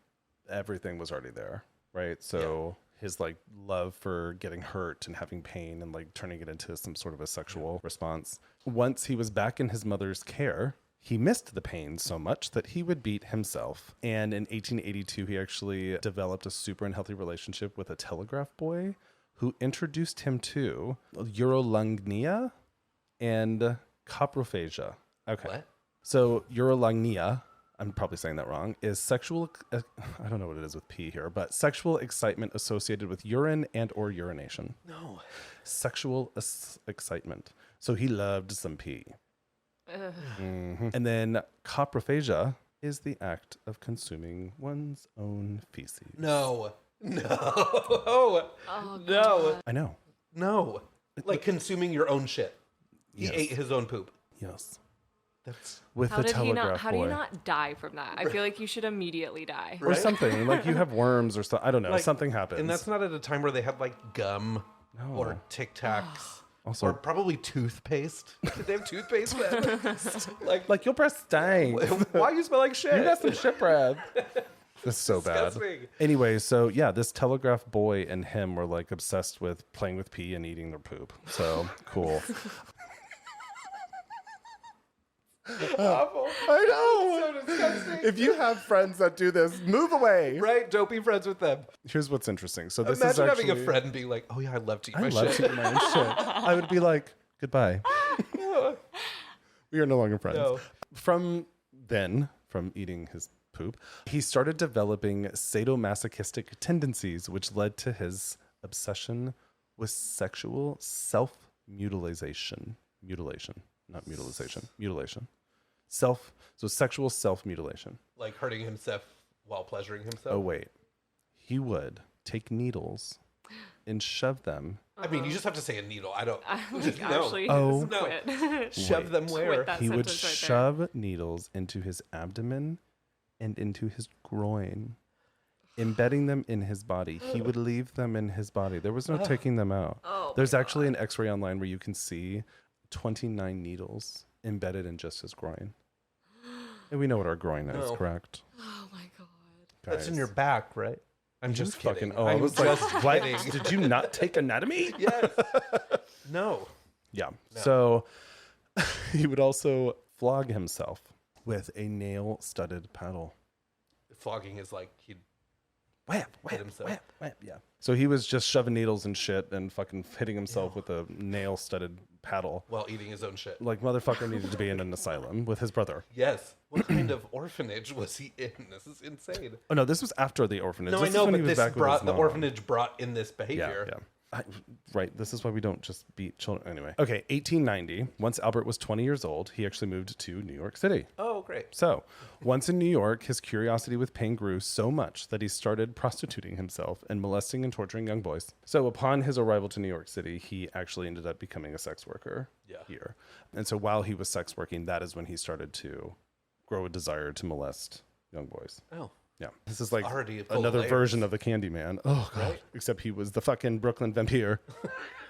everything was already there, right? So his like love for getting hurt and having pain and like turning it into some sort of a sexual response. Once he was back in his mother's care, he missed the pain so much that he would beat himself. And in 1882, he actually developed a super unhealthy relationship with a telegraph boy who introduced him to urolagnia and coprophagia. Okay. What? So urolagnia, I'm probably saying that wrong, is sexual, I don't know what it is with P here, but sexual excitement associated with urine and or urination. No. Sexual excitement. So he loved some pee. Mm-hmm. And then coprophagia is the act of consuming one's own feces. No. Oh, No. I know. No. Like consuming your own shit. He Yes. ate his own poop. Yes. That's With How the did he telegraph not? How boy. do you not die from that? I feel like you should immediately die. Or something. Like you have worms or something. I don't know. like, Something happens. And that's not at a time where they had like gum No. or Tic Tacs. Also- or probably toothpaste. Did they have toothpaste then? like your breath stinks. Why you smell like shit? You got some shit breath. That's so bad. Disgusting. Anyway, so yeah, this telegraph boy and him were like obsessed with playing with pee and eating their poop. So cool. Awful. I know. So disgusting. If you have friends that do this, move away. Right? Don't be friends with them. Here's what's interesting. So this Imagine is actually having a friend and being like, oh yeah, I love to eat I my love shit. to eat my own shit. I would be like, goodbye. We are no longer friends. No. From eating his poop, he started developing sadomasochistic tendencies, which led to his obsession with sexual self-mutilation. Mutilation. Sexual self-mutilation. Like hurting himself while pleasuring himself. Oh, wait. He would take needles and shove them. I mean, you just have to say a needle. I don't. Like, no. actually, Oh. just quit. Shove them where? Quit that He would sentence right there. shove needles into his abdomen and into his groin, embedding them in his body. He would leave them in his body. There was no taking them out. Oh, There's actually an x-ray online where you can see 29 needles embedded in just his groin. And we know what our groin is, No. correct? Oh my god. That's in Guys. your back, right? I'm You just kidding. I I'm was like, just what? kidding. Did you not take anatomy? Yes. No. Yeah. So he would also flog himself with a nail-studded paddle. Flogging is like he'd Whap, hit himself. Yeah. So he was just shoving needles and shit and fucking hitting himself with a nail-studded paddle. while eating his own shit. Like, motherfucker needed to be in an asylum with his brother. Yes. What kind of orphanage was he in? This is insane. Oh, no, this was after the orphanage. No, This I is know, when but he was this back with brought his the mom. orphanage brought in this Yeah, behavior. yeah. Right. This is why we don't just beat children. Anyway. Okay, 1890. Once Albert was 20 years old, he actually moved to New York City. Oh, great. So, once in New York, his curiosity with pain grew so much that he started prostituting himself and molesting and torturing young boys. So, upon his arrival to New York City, he actually ended up becoming a sex worker here. And so, while he was sex working, that is when he started to grow a desire to molest young boys. Oh. Yeah. This is like Already full of another layers. version of the Candyman. Oh, God. Right? Except he was the fucking Brooklyn vampire.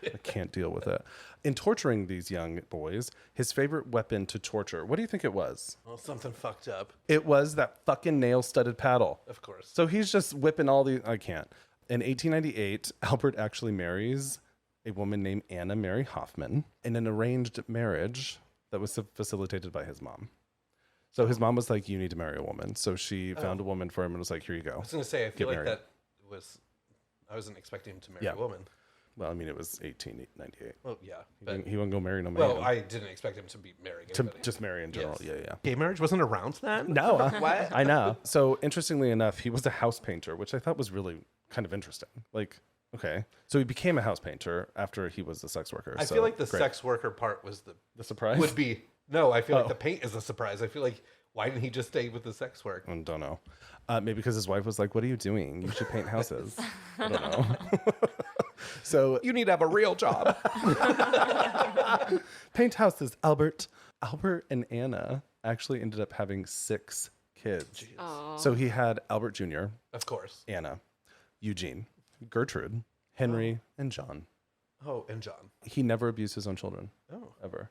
I can't deal with it. In torturing these young boys, his favorite weapon to torture, what do you think it was? Well, something fucked up, It was that fucking nail-studded paddle. of course. So he's just whipping all these. I can't. In 1898, Albert actually marries a woman named Anna Mary Hoffman in an arranged marriage that was facilitated by his mom. So his mom was like, you need to marry a woman. So she found a woman for him and was like, here you go. I was going to say, I feel Get like married. that was, I wasn't expecting him to marry Yeah. a woman. Well, I mean, it was 1898. Well, yeah. He But, wouldn't go marry no man. well, I didn't expect him to be marrying to anybody. just marry in general. Yes. Yeah. Gay marriage wasn't around then? No, What? I know. So interestingly enough, he was a house painter, which I thought was really kind of interesting. Like, okay. So he became a house painter after he was a sex worker. I So, feel like the great. sex worker part was The surprise? would be, no, I feel Oh. like the paint is a surprise. I feel like, why didn't he just stay with the sex work? I don't know. Maybe because his wife was like, what are you doing? You should paint houses. I don't know. So You need to have a real job. paint houses, Albert. Albert and Anna actually ended up having 6 kids. Oh. So he had Albert Jr., Of course. Anna, Eugene, Gertrude, Henry, and John. Oh, and John. He never abused his own children, Oh. ever.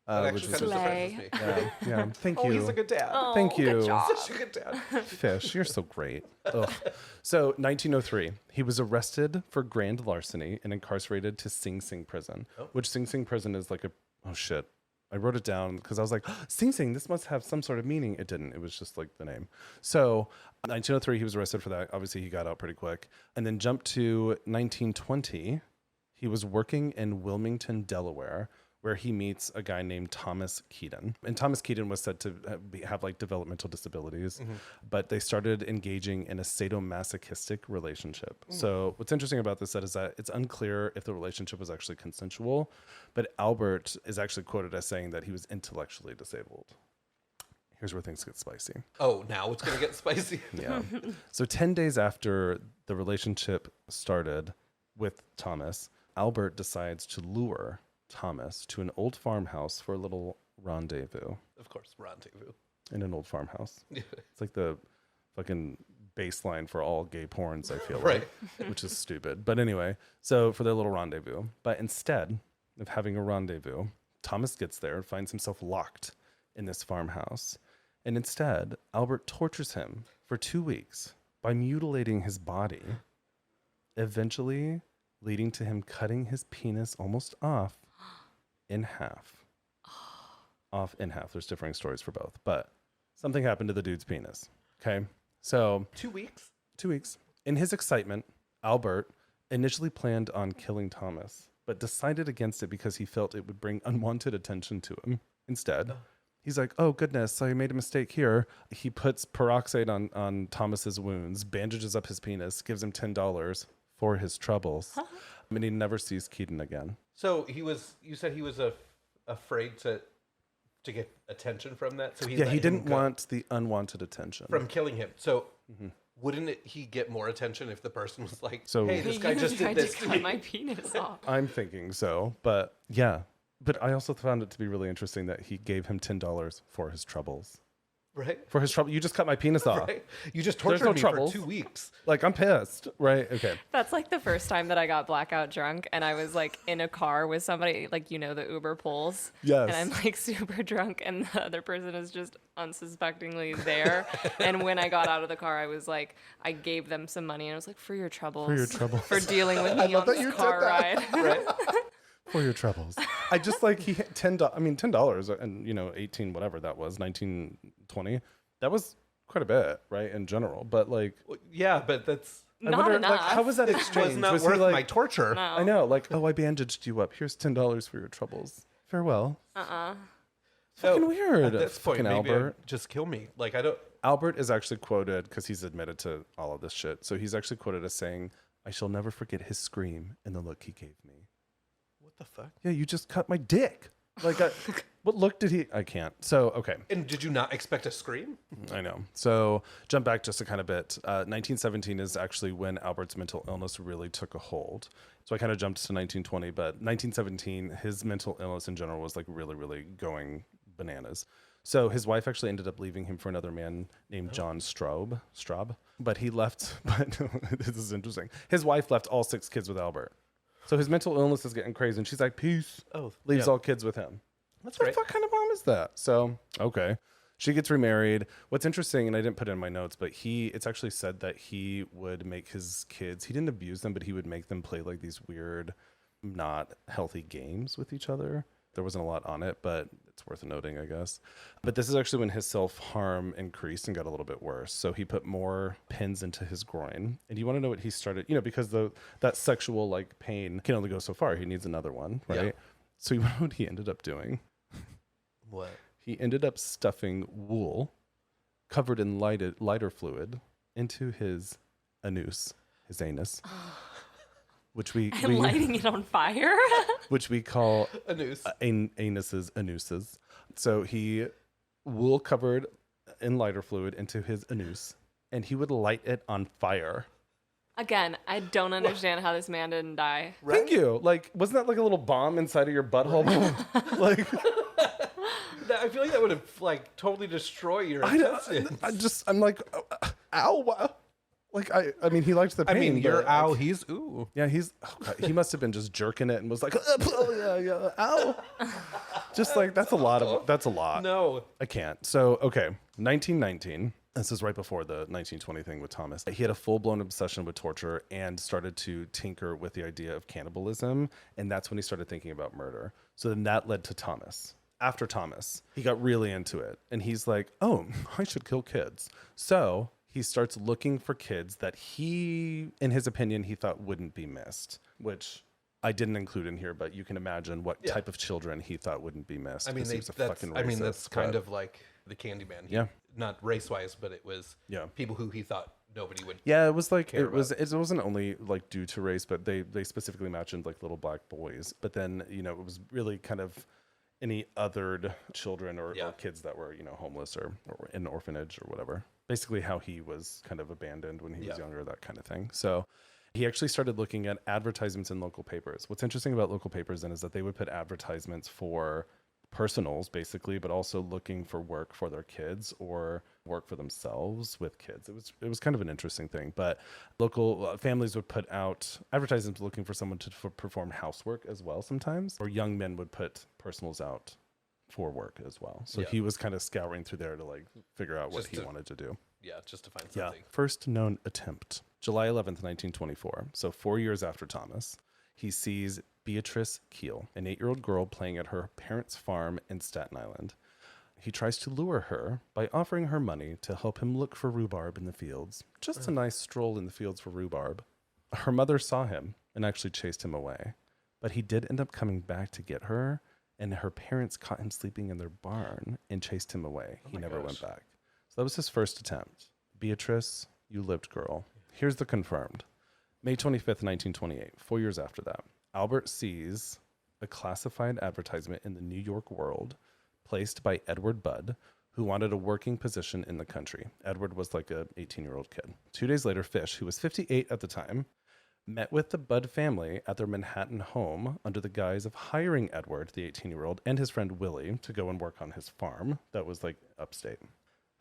That Which actually is kind of Slay. surprises me. yeah, yeah. Thank Oh, you. he's a good dad. Oh, Thank you. Good job. Such a good dad. Fish, you're so great. Ugh. So 1903, he was arrested for grand larceny and incarcerated to Sing Sing prison, which Sing Sing prison is like oh shit. I wrote it down because I was like, Sing Sing, this must have some sort of meaning. It didn't. It was just like the name. So 1903, he was arrested for that. Obviously, he got out pretty quick. And then jumped to 1920. He was working in Wilmington, Delaware, where he meets a guy named Thomas Keaton. And Thomas Keaton was said to have like developmental disabilities, but they started engaging in a sadomasochistic relationship. So what's interesting about this set is that it's unclear if the relationship was actually consensual, but Albert is actually quoted as saying that he was intellectually disabled. Here's where things get spicy. Oh, now it's going to get spicy. Yeah. So 10 days after the relationship started with Thomas, Albert decides to lure Thomas to an old farmhouse for a little rendezvous. Of course, rendezvous. In an old farmhouse. It's like the fucking baseline for all gay porns, I feel Right. like, which is stupid. But anyway, so for their little rendezvous. But instead of having a rendezvous, Thomas gets there and finds himself locked in this farmhouse. And instead, Albert tortures him for 2 weeks by mutilating his body, eventually leading to him cutting his penis almost off in half. Off in half. There's differing stories for both, but something happened to the dude's penis. Okay. So 2 weeks? 2 weeks. In his excitement, Albert initially planned on killing Thomas, but decided against it because he felt it would bring unwanted attention to him. Instead, he's like, oh goodness, I made a mistake here. He puts peroxide on Thomas's wounds, bandages up his penis, gives him $10 for his troubles. And he never sees Keaton again. So you said he was afraid to get attention from that? So He let him didn't go want the unwanted attention. from killing him. So wouldn't he get more attention if the person was like, So- hey, this guy You just did tried this to to cut me? my penis off. I'm thinking so, but yeah. But I also found it to be really interesting that he gave him $10 for his troubles. Right? For his trouble, you just cut my penis off. Right? You just There's tortured no me troubles. for 2 weeks. Like, I'm pissed, right? Okay. That's like the first time that I got blackout drunk and I was like in a car with somebody, like, the Uber pulls. Yes. And I'm like super drunk and the other person is just unsuspectingly there. And when I got out of the car, I was like, I gave them some money and I was like, for your troubles. For your troubles. For dealing with me on that this you did car that. ride. Right? For your troubles. I just like he $10. I mean, $10 and 18 whatever that was, 1920. That was quite a bit, right? In general, but like, Well, yeah, but that's I Not wonder, enough. like, how was that exchange? was not Was he worth like, my torture. No. I know, like, oh, I bandaged you up. Here's $10 for your troubles. Farewell. Fucking weird. At this point, Fucking maybe Albert. just kill me. Like, I don't. Albert is actually quoted because he's admitted to all of this shit. So he's actually quoted as saying, "I shall never forget his scream and the look he gave me." What the fuck? Yeah, you just cut my dick. Like, what look did he? I can't. So okay. And did you not expect a scream? I know. So jump back just a kind of bit. 1917 is actually when Albert's mental illness really took a hold. So I kind of jumped to 1920, but 1917, his mental illness in general was like really, really going bananas. So his wife actually ended up leaving him for another man named John Straub. But he left, but this is interesting. His wife left all 6 kids with Albert. So his mental illness is getting crazy. And she's like, peace. Oh, Leaves yeah. all kids with him. That's What great. the fuck kind of mom is that? So, okay. She gets remarried. What's interesting, and I didn't put it in my notes, but it's actually said that he would make his kids, he didn't abuse them, but he would make them play like these weird, not healthy games with each other. There wasn't a lot on it, but it's worth noting, I guess. But this is actually when his self-harm increased and got a little bit worse. So he put more pins into his groin. And you want to know what he started, because that sexual like pain can only go so far. He needs another one, right? Yeah. So you know what he ended up doing? What? He ended up stuffing wool covered in lighter fluid into his anus, his anus, which we And lighting it on fire. which we call A noose. anuses. So he wool covered in lighter fluid into his anus, and he would light it on fire Again, I don't understand how this man didn't die. Thank you. Like, wasn't that like a little bomb inside of your butthole? Like, I feel like that would have like totally destroyed your intestines. I'm like, ow. Like, I mean, he liked the pain. I mean, you're but, ow, like, he's ooh. yeah, he must have been just jerking it and was like, oh, yeah, ow. Just like, that's a lot. No. I can't. So, okay, 1919. This is right before the 1920 thing with Thomas. He had a full-blown obsession with torture and started to tinker with the idea of cannibalism. And that's when he started thinking about murder. So then that led to Thomas. After Thomas, he got really into it. And he's like, oh, I should kill kids. So he starts looking for kids that he, in his opinion, he thought wouldn't be missed, which I didn't include in here, but you can imagine what type of children he thought wouldn't be missed. I mean, he was a fucking racist, that's kind of like the Candyman. Yeah. Not race-wise, but it was people who he thought nobody would. Yeah, it was like it wasn't only like due to race, but they specifically mentioned like little black boys. But then it was really kind of any othered children or kids that were homeless or in an orphanage or whatever. Basically, how he was kind of abandoned when he was younger, that kind of thing. So he actually started looking at advertisements in local papers. What's interesting about local papers then is that they would put advertisements for personals basically, but also looking for work for their kids or work for themselves with kids. It was kind of an interesting thing, but local families would put out advertisements looking for someone to perform housework as well sometimes, or young men would put personals out for work as well. So he was kind of scouring through there to like figure out what he wanted to do. Yeah, just to find something. First known attempt, July 11th, 1924. So 4 years after Thomas, he sees Beatrice Keel, an 8-year-old girl playing at her parents' farm in Staten Island. He tries to lure her by offering her money to help him look for rhubarb in the fields. Just a nice stroll in the fields for rhubarb. Her mother saw him and actually chased him away. But he did end up coming back to get her, and her parents caught him sleeping in their barn and chased him away. He never went back. So that was his first attempt. Beatrice, you lived, girl. Here's the confirmed. May 25th, 1928, 4 years after that. Albert sees a classified advertisement in the New York World placed by Edward Budd, who wanted a working position in the country. Edward was like a 18-year-old kid. 2 days later, Fish, who was 58 at the time, met with the Budd family at their Manhattan home under the guise of hiring Edward, the 18-year-old, and his friend Willie to go and work on his farm that was like upstate.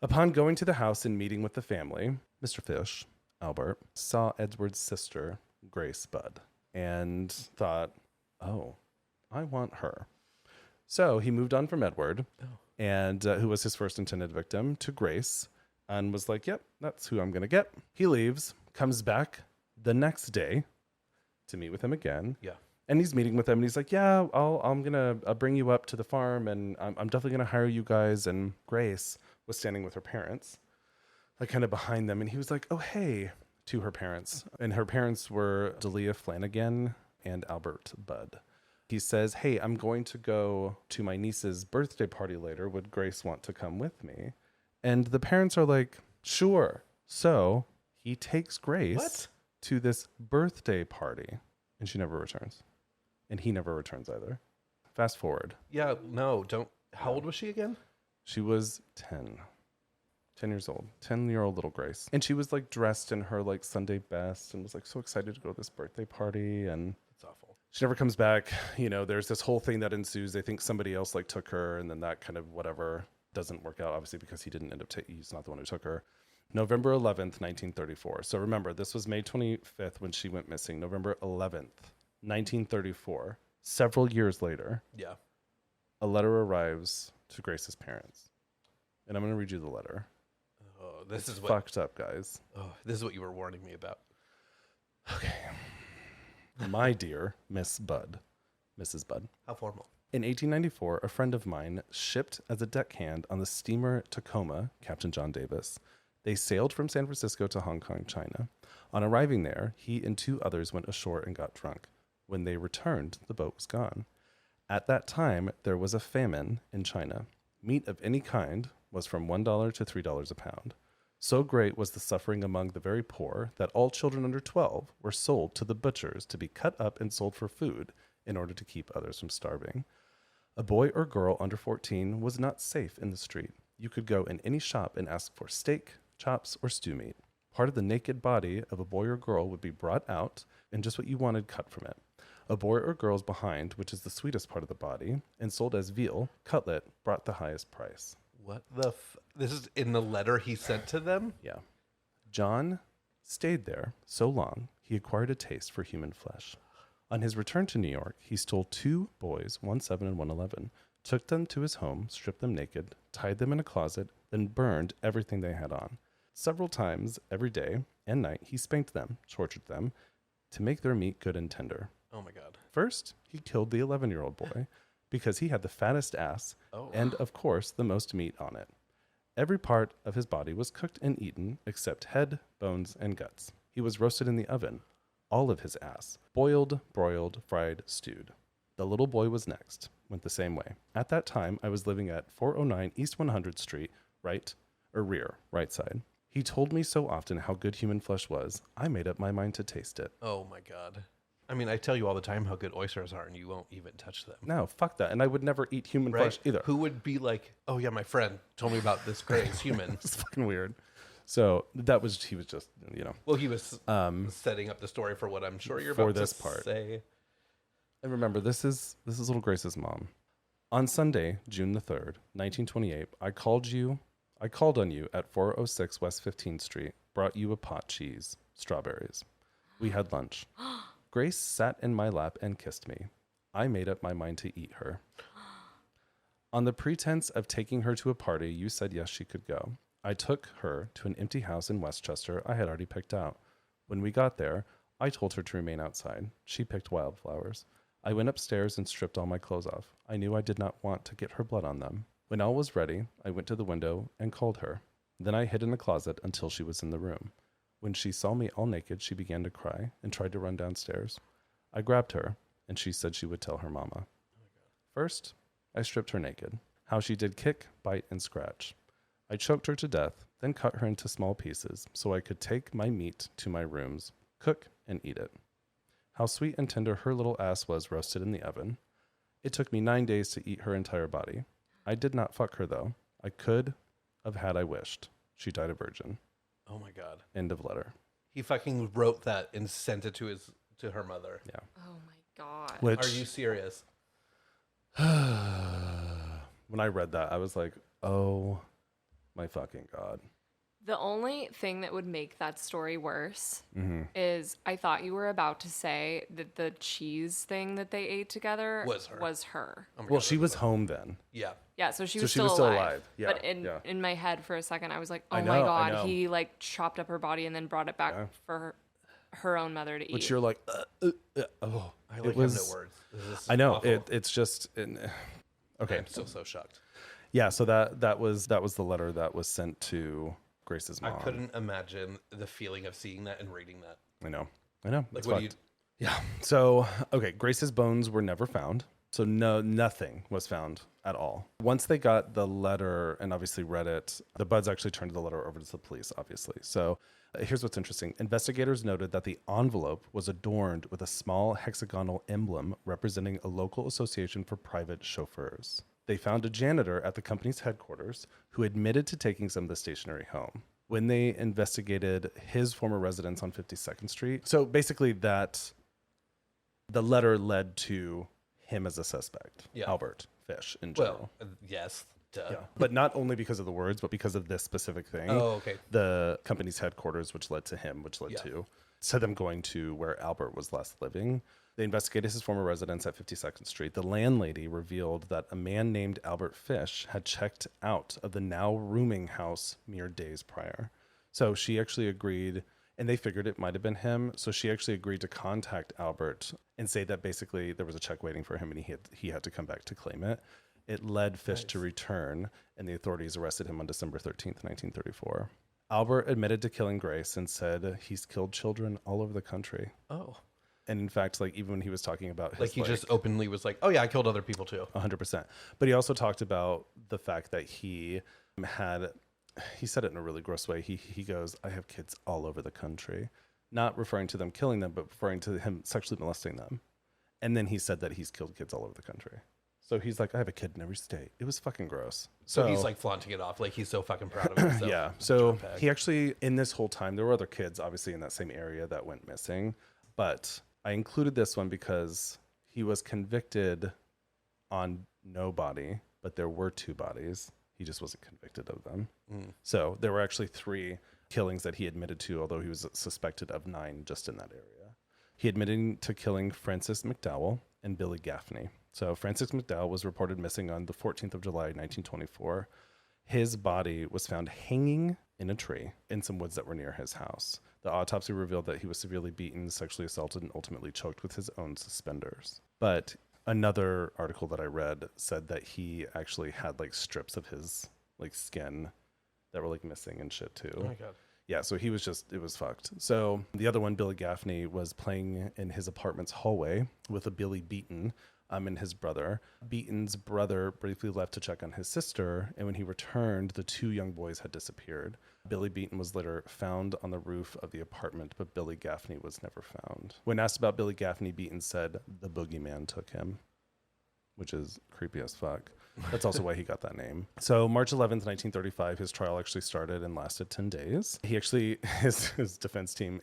Upon going to the house and meeting with the family, Mr. Fish, Albert, saw Edward's sister, Grace Budd, and thought, oh, I want her. So he moved on from Edward, and who was his first intended victim, to Grace, and was like, yep, that's who I'm going to get. He leaves, comes back the next day to meet with him again. Yeah. And he's meeting with him, and he's like, yeah, I'm going to bring you up to the farm, and I'm definitely going to hire you guys. And Grace was standing with her parents, like kind of behind them. And he was like, oh, hey, to her parents. And her parents were Delia Flanagan and Albert Budd. He says, hey, I'm going to go to my niece's birthday party later. Would Grace want to come with me? And the parents are like, sure. So he takes Grace to this birthday party, and she never returns. And he never returns either. Fast forward. Yeah, no, don't. How old was she again? She was 10. 10 years old. 10-year-old little Grace. And she was like dressed in her like Sunday best and was like so excited to go to this birthday party. And it's awful. She never comes back. There's this whole thing that ensues. They think somebody else like took her, and then that kind of whatever doesn't work out, obviously, because he didn't end up he's not the one who took her. November 11th, 1934. So remember, this was May 25th when she went missing. November 11th, 1934. Several years later, a letter arrives to Grace's parents. And I'm going to read you the letter. Oh, this is fucked up, guys. Oh, this is what you were warning me about. Okay. My dear Miss Budd, Mrs. Budd. How formal. In 1894, a friend of mine shipped as a deckhand on the steamer Tacoma, Captain John Davis. They sailed from San Francisco to Hong Kong, China. On arriving there, he and 2 others went ashore and got drunk. When they returned, the boat was gone. At that time, there was a famine in China. Meat of any kind was from $1 to $3 a pound. So great was the suffering among the very poor that all children under 12 were sold to the butchers to be cut up and sold for food in order to keep others from starving. A boy or girl under 14 was not safe in the street. You could go in any shop and ask for steak, chops, or stew meat. Part of the naked body of a boy or girl would be brought out and just what you wanted cut from it. A boy or girl's behind, which is the sweetest part of the body, and sold as veal, cutlet, brought the highest price. What the This is in the letter he sent to them? Yeah. John stayed there so long, he acquired a taste for human flesh. On his return to New York, he stole 2 boys, 1 7 and 1 11, took them to his home, stripped them naked, tied them in a closet, then burned everything they had on. Several times every day and night, he spanked them, tortured them, to make their meat good and tender. Oh my God. First, he killed the 11-year-old boy because he had the fattest ass and, of course, the most meat on it. Every part of his body was cooked and eaten except head, bones, and guts. He was roasted in the oven. All of his ass. Boiled, broiled, fried, stewed. The little boy was next. Went the same way. At that time, I was living at 409 East 100th Street, right side. He told me so often how good human flesh was, I made up my mind to taste it. Oh my God. I mean, I tell you all the time how good oysters are, and you won't even touch them. No, fuck that. And I would never eat human flesh either. Who would be like, oh yeah, my friend told me about this craze human? It's fucking weird. So he was just, Well, he was setting up the story for what I'm sure you're for about this to part. say. And remember, this is little Grace's mom. On Sunday, June the 3rd, 1928, I called on you at 406 West 15th Street, brought you a pot cheese, strawberries. We had lunch. Grace sat in my lap and kissed me. I made up my mind to eat her. On the pretense of taking her to a party, you said yes, she could go. I took her to an empty house in Westchester I had already picked out. When we got there, I told her to remain outside. She picked wildflowers. I went upstairs and stripped all my clothes off. I knew I did not want to get her blood on them. When all was ready, I went to the window and called her. Then I hid in a closet until she was in the room. When she saw me all naked, she began to cry and tried to run downstairs. I grabbed her, and she said she would tell her mama. First, I stripped her naked. How she did kick, bite, and scratch. I choked her to death, then cut her into small pieces so I could take my meat to my rooms, cook, and eat it. How sweet and tender her little ass was roasted in the oven. It took me 9 days to eat her entire body. I did not fuck her, though. I could have had I wished. She died a virgin. Oh my God. End of letter. He fucking wrote that and sent it to her mother. Yeah. Oh my God. Which, Are you serious? when I read that, I was like, oh my fucking God. The only thing that would make that story worse is I thought you were about to say that the cheese thing that they ate together Was her. Oh my Well, she was home then. Yeah. Yeah, so she So was she still was still alive. alive. Yeah, But yeah. in my head for a second, I was like, oh I my know, I God, know. he like chopped up her body and then brought it back for her own mother to eat. Which you're like, oh. I like It was- have no words. This is I know. awful. It's just, okay. I'm so shocked. Yeah, so that was the letter that was sent to Grace's I mom. couldn't imagine the feeling of seeing that and reading that. I know. Like, It's what do you? fucked. Yeah. So, okay, Grace's bones were never found. So nothing was found at all. Once they got the letter and obviously read it, the Buds actually turned the letter over to the police, obviously. So here's what's interesting. Investigators noted that the envelope was adorned with a small hexagonal emblem representing a local association for private chauffeurs. They found a janitor at the company's headquarters who admitted to taking some of the stationery home. When they investigated his former residence on 52nd Street, so basically that the letter led to him as a suspect, Yeah. Albert Fish in general. Well, yes. Duh. Yeah. But not only because of the words, but because of this specific thing. Oh, okay. The company's headquarters, which led to him, which led to them going to where Albert was last living. They investigated his former residence at 52nd Street. The landlady revealed that a man named Albert Fish had checked out of the now rooming house mere days prior. So she actually agreed, and they figured it might have been him. So she actually agreed to contact Albert and say that basically there was a check waiting for him and he had to come back to claim it. It led Fish to return, and the authorities arrested him on December 13th, 1934. Albert admitted to killing Grace and said he's killed children all over the country. Oh. And in fact, like even when he was talking about his, Like he just openly was like, oh yeah, I killed other people too. 100%. But he also talked about the fact that he said it in a really gross way. He goes, I have kids all over the country, not referring to them killing them, but referring to him sexually molesting them. And then he said that he's killed kids all over the country. So he's like, I have a kid in every state. It was fucking gross. So he's like flaunting it off. Like he's so fucking proud of himself. Yeah. So Dirtbag. he actually, in this whole time, there were other kids obviously in that same area that went missing. But I included this one because he was convicted on no body, but there were 2 bodies. He just wasn't convicted of them. So there were actually 3 killings that he admitted to, although he was suspected of 9 just in that area. He admitted to killing Francis McDowell and Billy Gaffney. So Francis McDowell was reported missing on the 14th of July, 1924. His body was found hanging in a tree in some woods that were near his house. The autopsy revealed that he was severely beaten, sexually assaulted, and ultimately choked with his own suspenders. But another article that I read said that he actually had like strips of his like skin that were like missing and shit too. Oh my God. Yeah, so he was just, it was fucked. So the other one, Billy Gaffney, was playing in his apartment's hallway with a Billy Beaton and his brother. Beaton's brother briefly left to check on his sister, and when he returned, the 2 young boys had disappeared. Billy Beaton was later found on the roof of the apartment, but Billy Gaffney was never found. When asked about Billy Gaffney, Beaton said the boogeyman took him, which is creepy as fuck. That's also why he got that name. So March 11th, 1935, his trial actually started and lasted 10 days. He actually, his defense team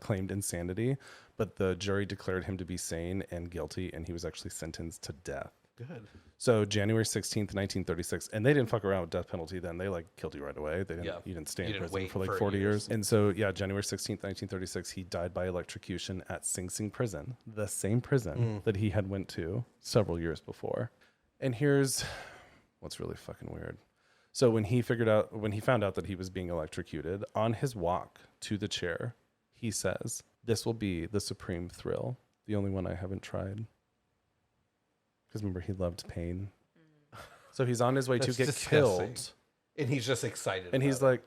claimed insanity, but the jury declared him to be sane and guilty, and he was actually sentenced to death. Good. So January 16th, 1936, and they didn't fuck around with death penalty then. They like killed you right away. They didn't, Yeah. You didn't stay You in didn't prison wait for like for 40 years. years. And so, yeah, January 16th, 1936, he died by electrocution at Sing Sing prison, the same prison that he had went to several years before. And here's what's really fucking weird. So when he found out that he was being electrocuted, on his walk to the chair, he says, "This will be the supreme thrill, the only one I haven't tried." Because remember, he loved pain. So he's on his way to That's get disgusting. killed. And he's just excited. And he's about like,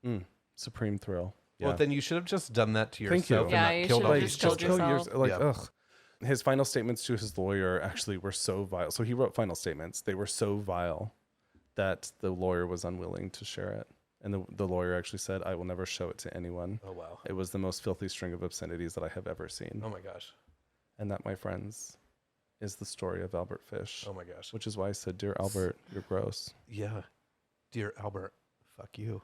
oh, supreme thrill. it. Well, Yeah. then you should have just done that to Thank you. yourself. Yeah, and you not killed should all have these just killed children. yourself. Like, Yeah. ugh. His final statements to his lawyer actually were so vile. So he wrote final statements. They were so vile that the lawyer was unwilling to share it. And the lawyer actually said, "I will never show it to anyone. Oh, wow. It was the most filthy string of obscenities that I have ever seen." Oh, my gosh. And that, my friends, is the story of Albert Fish. Oh, my gosh. Which is why I said, "Dear Albert, you're gross." Yeah. Dear Albert, fuck you.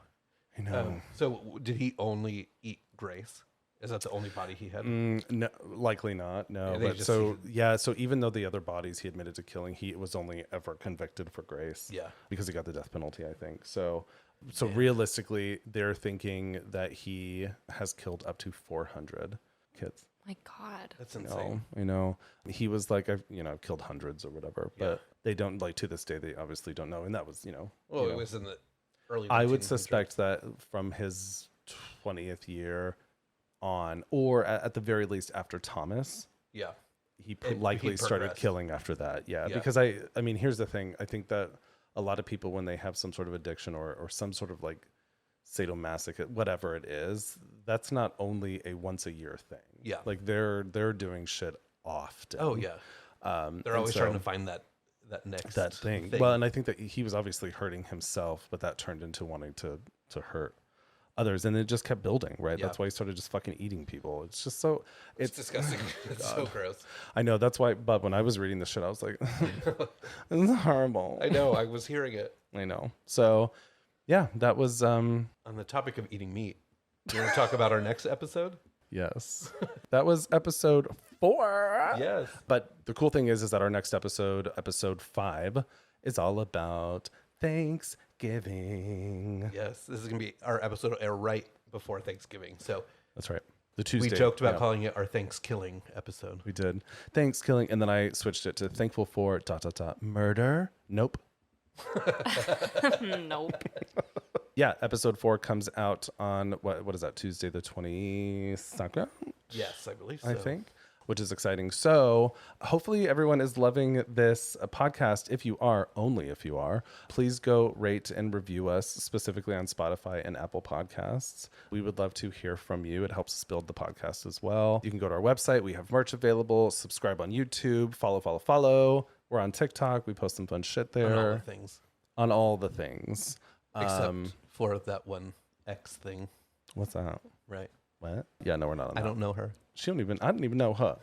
I know. So did he only eat Grace? Is that the only body he had? No, likely not. No, Yeah, they but just- so even though the other bodies he admitted to killing, he was only ever convicted for Grace. Yeah. because he got the death penalty, I think. So realistically, they're thinking that he has killed up to 400 kids. My God. That's No, insane. I know. He was like, I've killed hundreds or whatever, but they don't like to this day. They obviously don't know, and that was Well, it was in the early. I would 1900s. suspect that from his 20th year on, or at the very least after Thomas, Yeah. he He likely started progressed. killing after that. Yeah, Yeah. because I mean, here's the thing. I think that a lot of people, when they have some sort of addiction or some sort of like sadomasochism, whatever it is, that's not only a once a year thing. Yeah. like they're doing shit often. Oh yeah. They're and always so- trying to find that next that thing. Well, and I think that he was obviously hurting himself, but that turned into wanting to hurt others, and it just kept building, right? Yeah. That's why he started just fucking eating people. It's just so It's disgusting. It's so gross. I know, that's why. But when I was reading this shit, I was like, "This is horrible." I know. I was hearing it. I know. So, yeah, that was On the topic of eating meat, you want to talk about our next episode? yes, that was episode 4. Yes. But the cool thing is that our next episode 5, is all about Thanksgiving. Yes. This is gonna be our episode will air right before Thanksgiving. So That's right. The Tuesday. we joked about yeah. calling it our Thanksgiving episode. We did. Thanks, killing. And then I switched it to thankful for ... murder. Nope. Nope. Yeah, episode 4 comes out on, what is that, Tuesday the 22nd, Yes, I believe so. I think, which is exciting. So hopefully everyone is loving this podcast. If you are, only if you are, please go rate and review us, specifically on Spotify and Apple Podcasts. We would love to hear from you. It helps us build the podcast as well. You can go to our website. We have merch available. Subscribe on YouTube. Follow. We're on TikTok. We post some fun shit there. On all the things. On all the things. Except for that one X thing, What's that? right? What? Yeah, no, we're not on I that. don't know her. I don't even know her.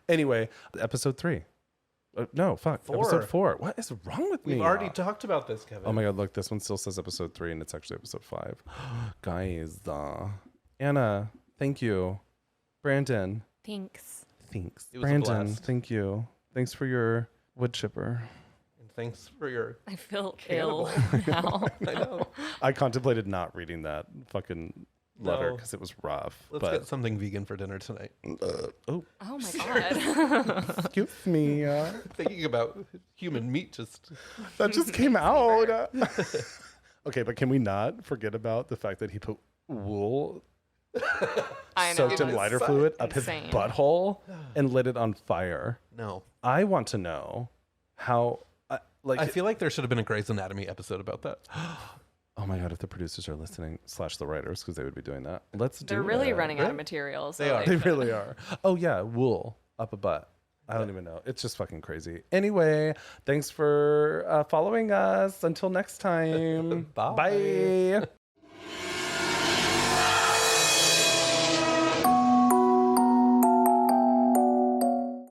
Anyway, episode 3. No, fuck. 4. Episode 4. What is wrong with me? We've already talked about this, Kevin. Oh my god, look, this one still says episode 3 and it's actually episode 5. Guys, Anna, thank you. Brandon, Thanks. thanks. It was a Brandon, blast. thank you. Thanks for your wood chipper. And thanks for your. I feel Cannibal. ill now. I know. I contemplated not reading that fucking letter No. because it was rough. Let's but get something vegan for dinner tonight. oh, Oh my god. excuse me. Thinking about human meat just. That just came out. Okay, but can we not forget about the fact that he put wool I know. soaked in lighter fluid up his Insane. butthole and lit it on fire? No. I want to know how. I feel like there should have been a Grey's Anatomy episode about that. Oh my god! If the producers are listening, / the writers, because they would be doing that. Let's do. They're really it. running out of material. So They are. like, They really are. Oh yeah, wool up a butt. I don't even know. It's just fucking crazy. Anyway, thanks for following us. Until next time. Bye. Bye.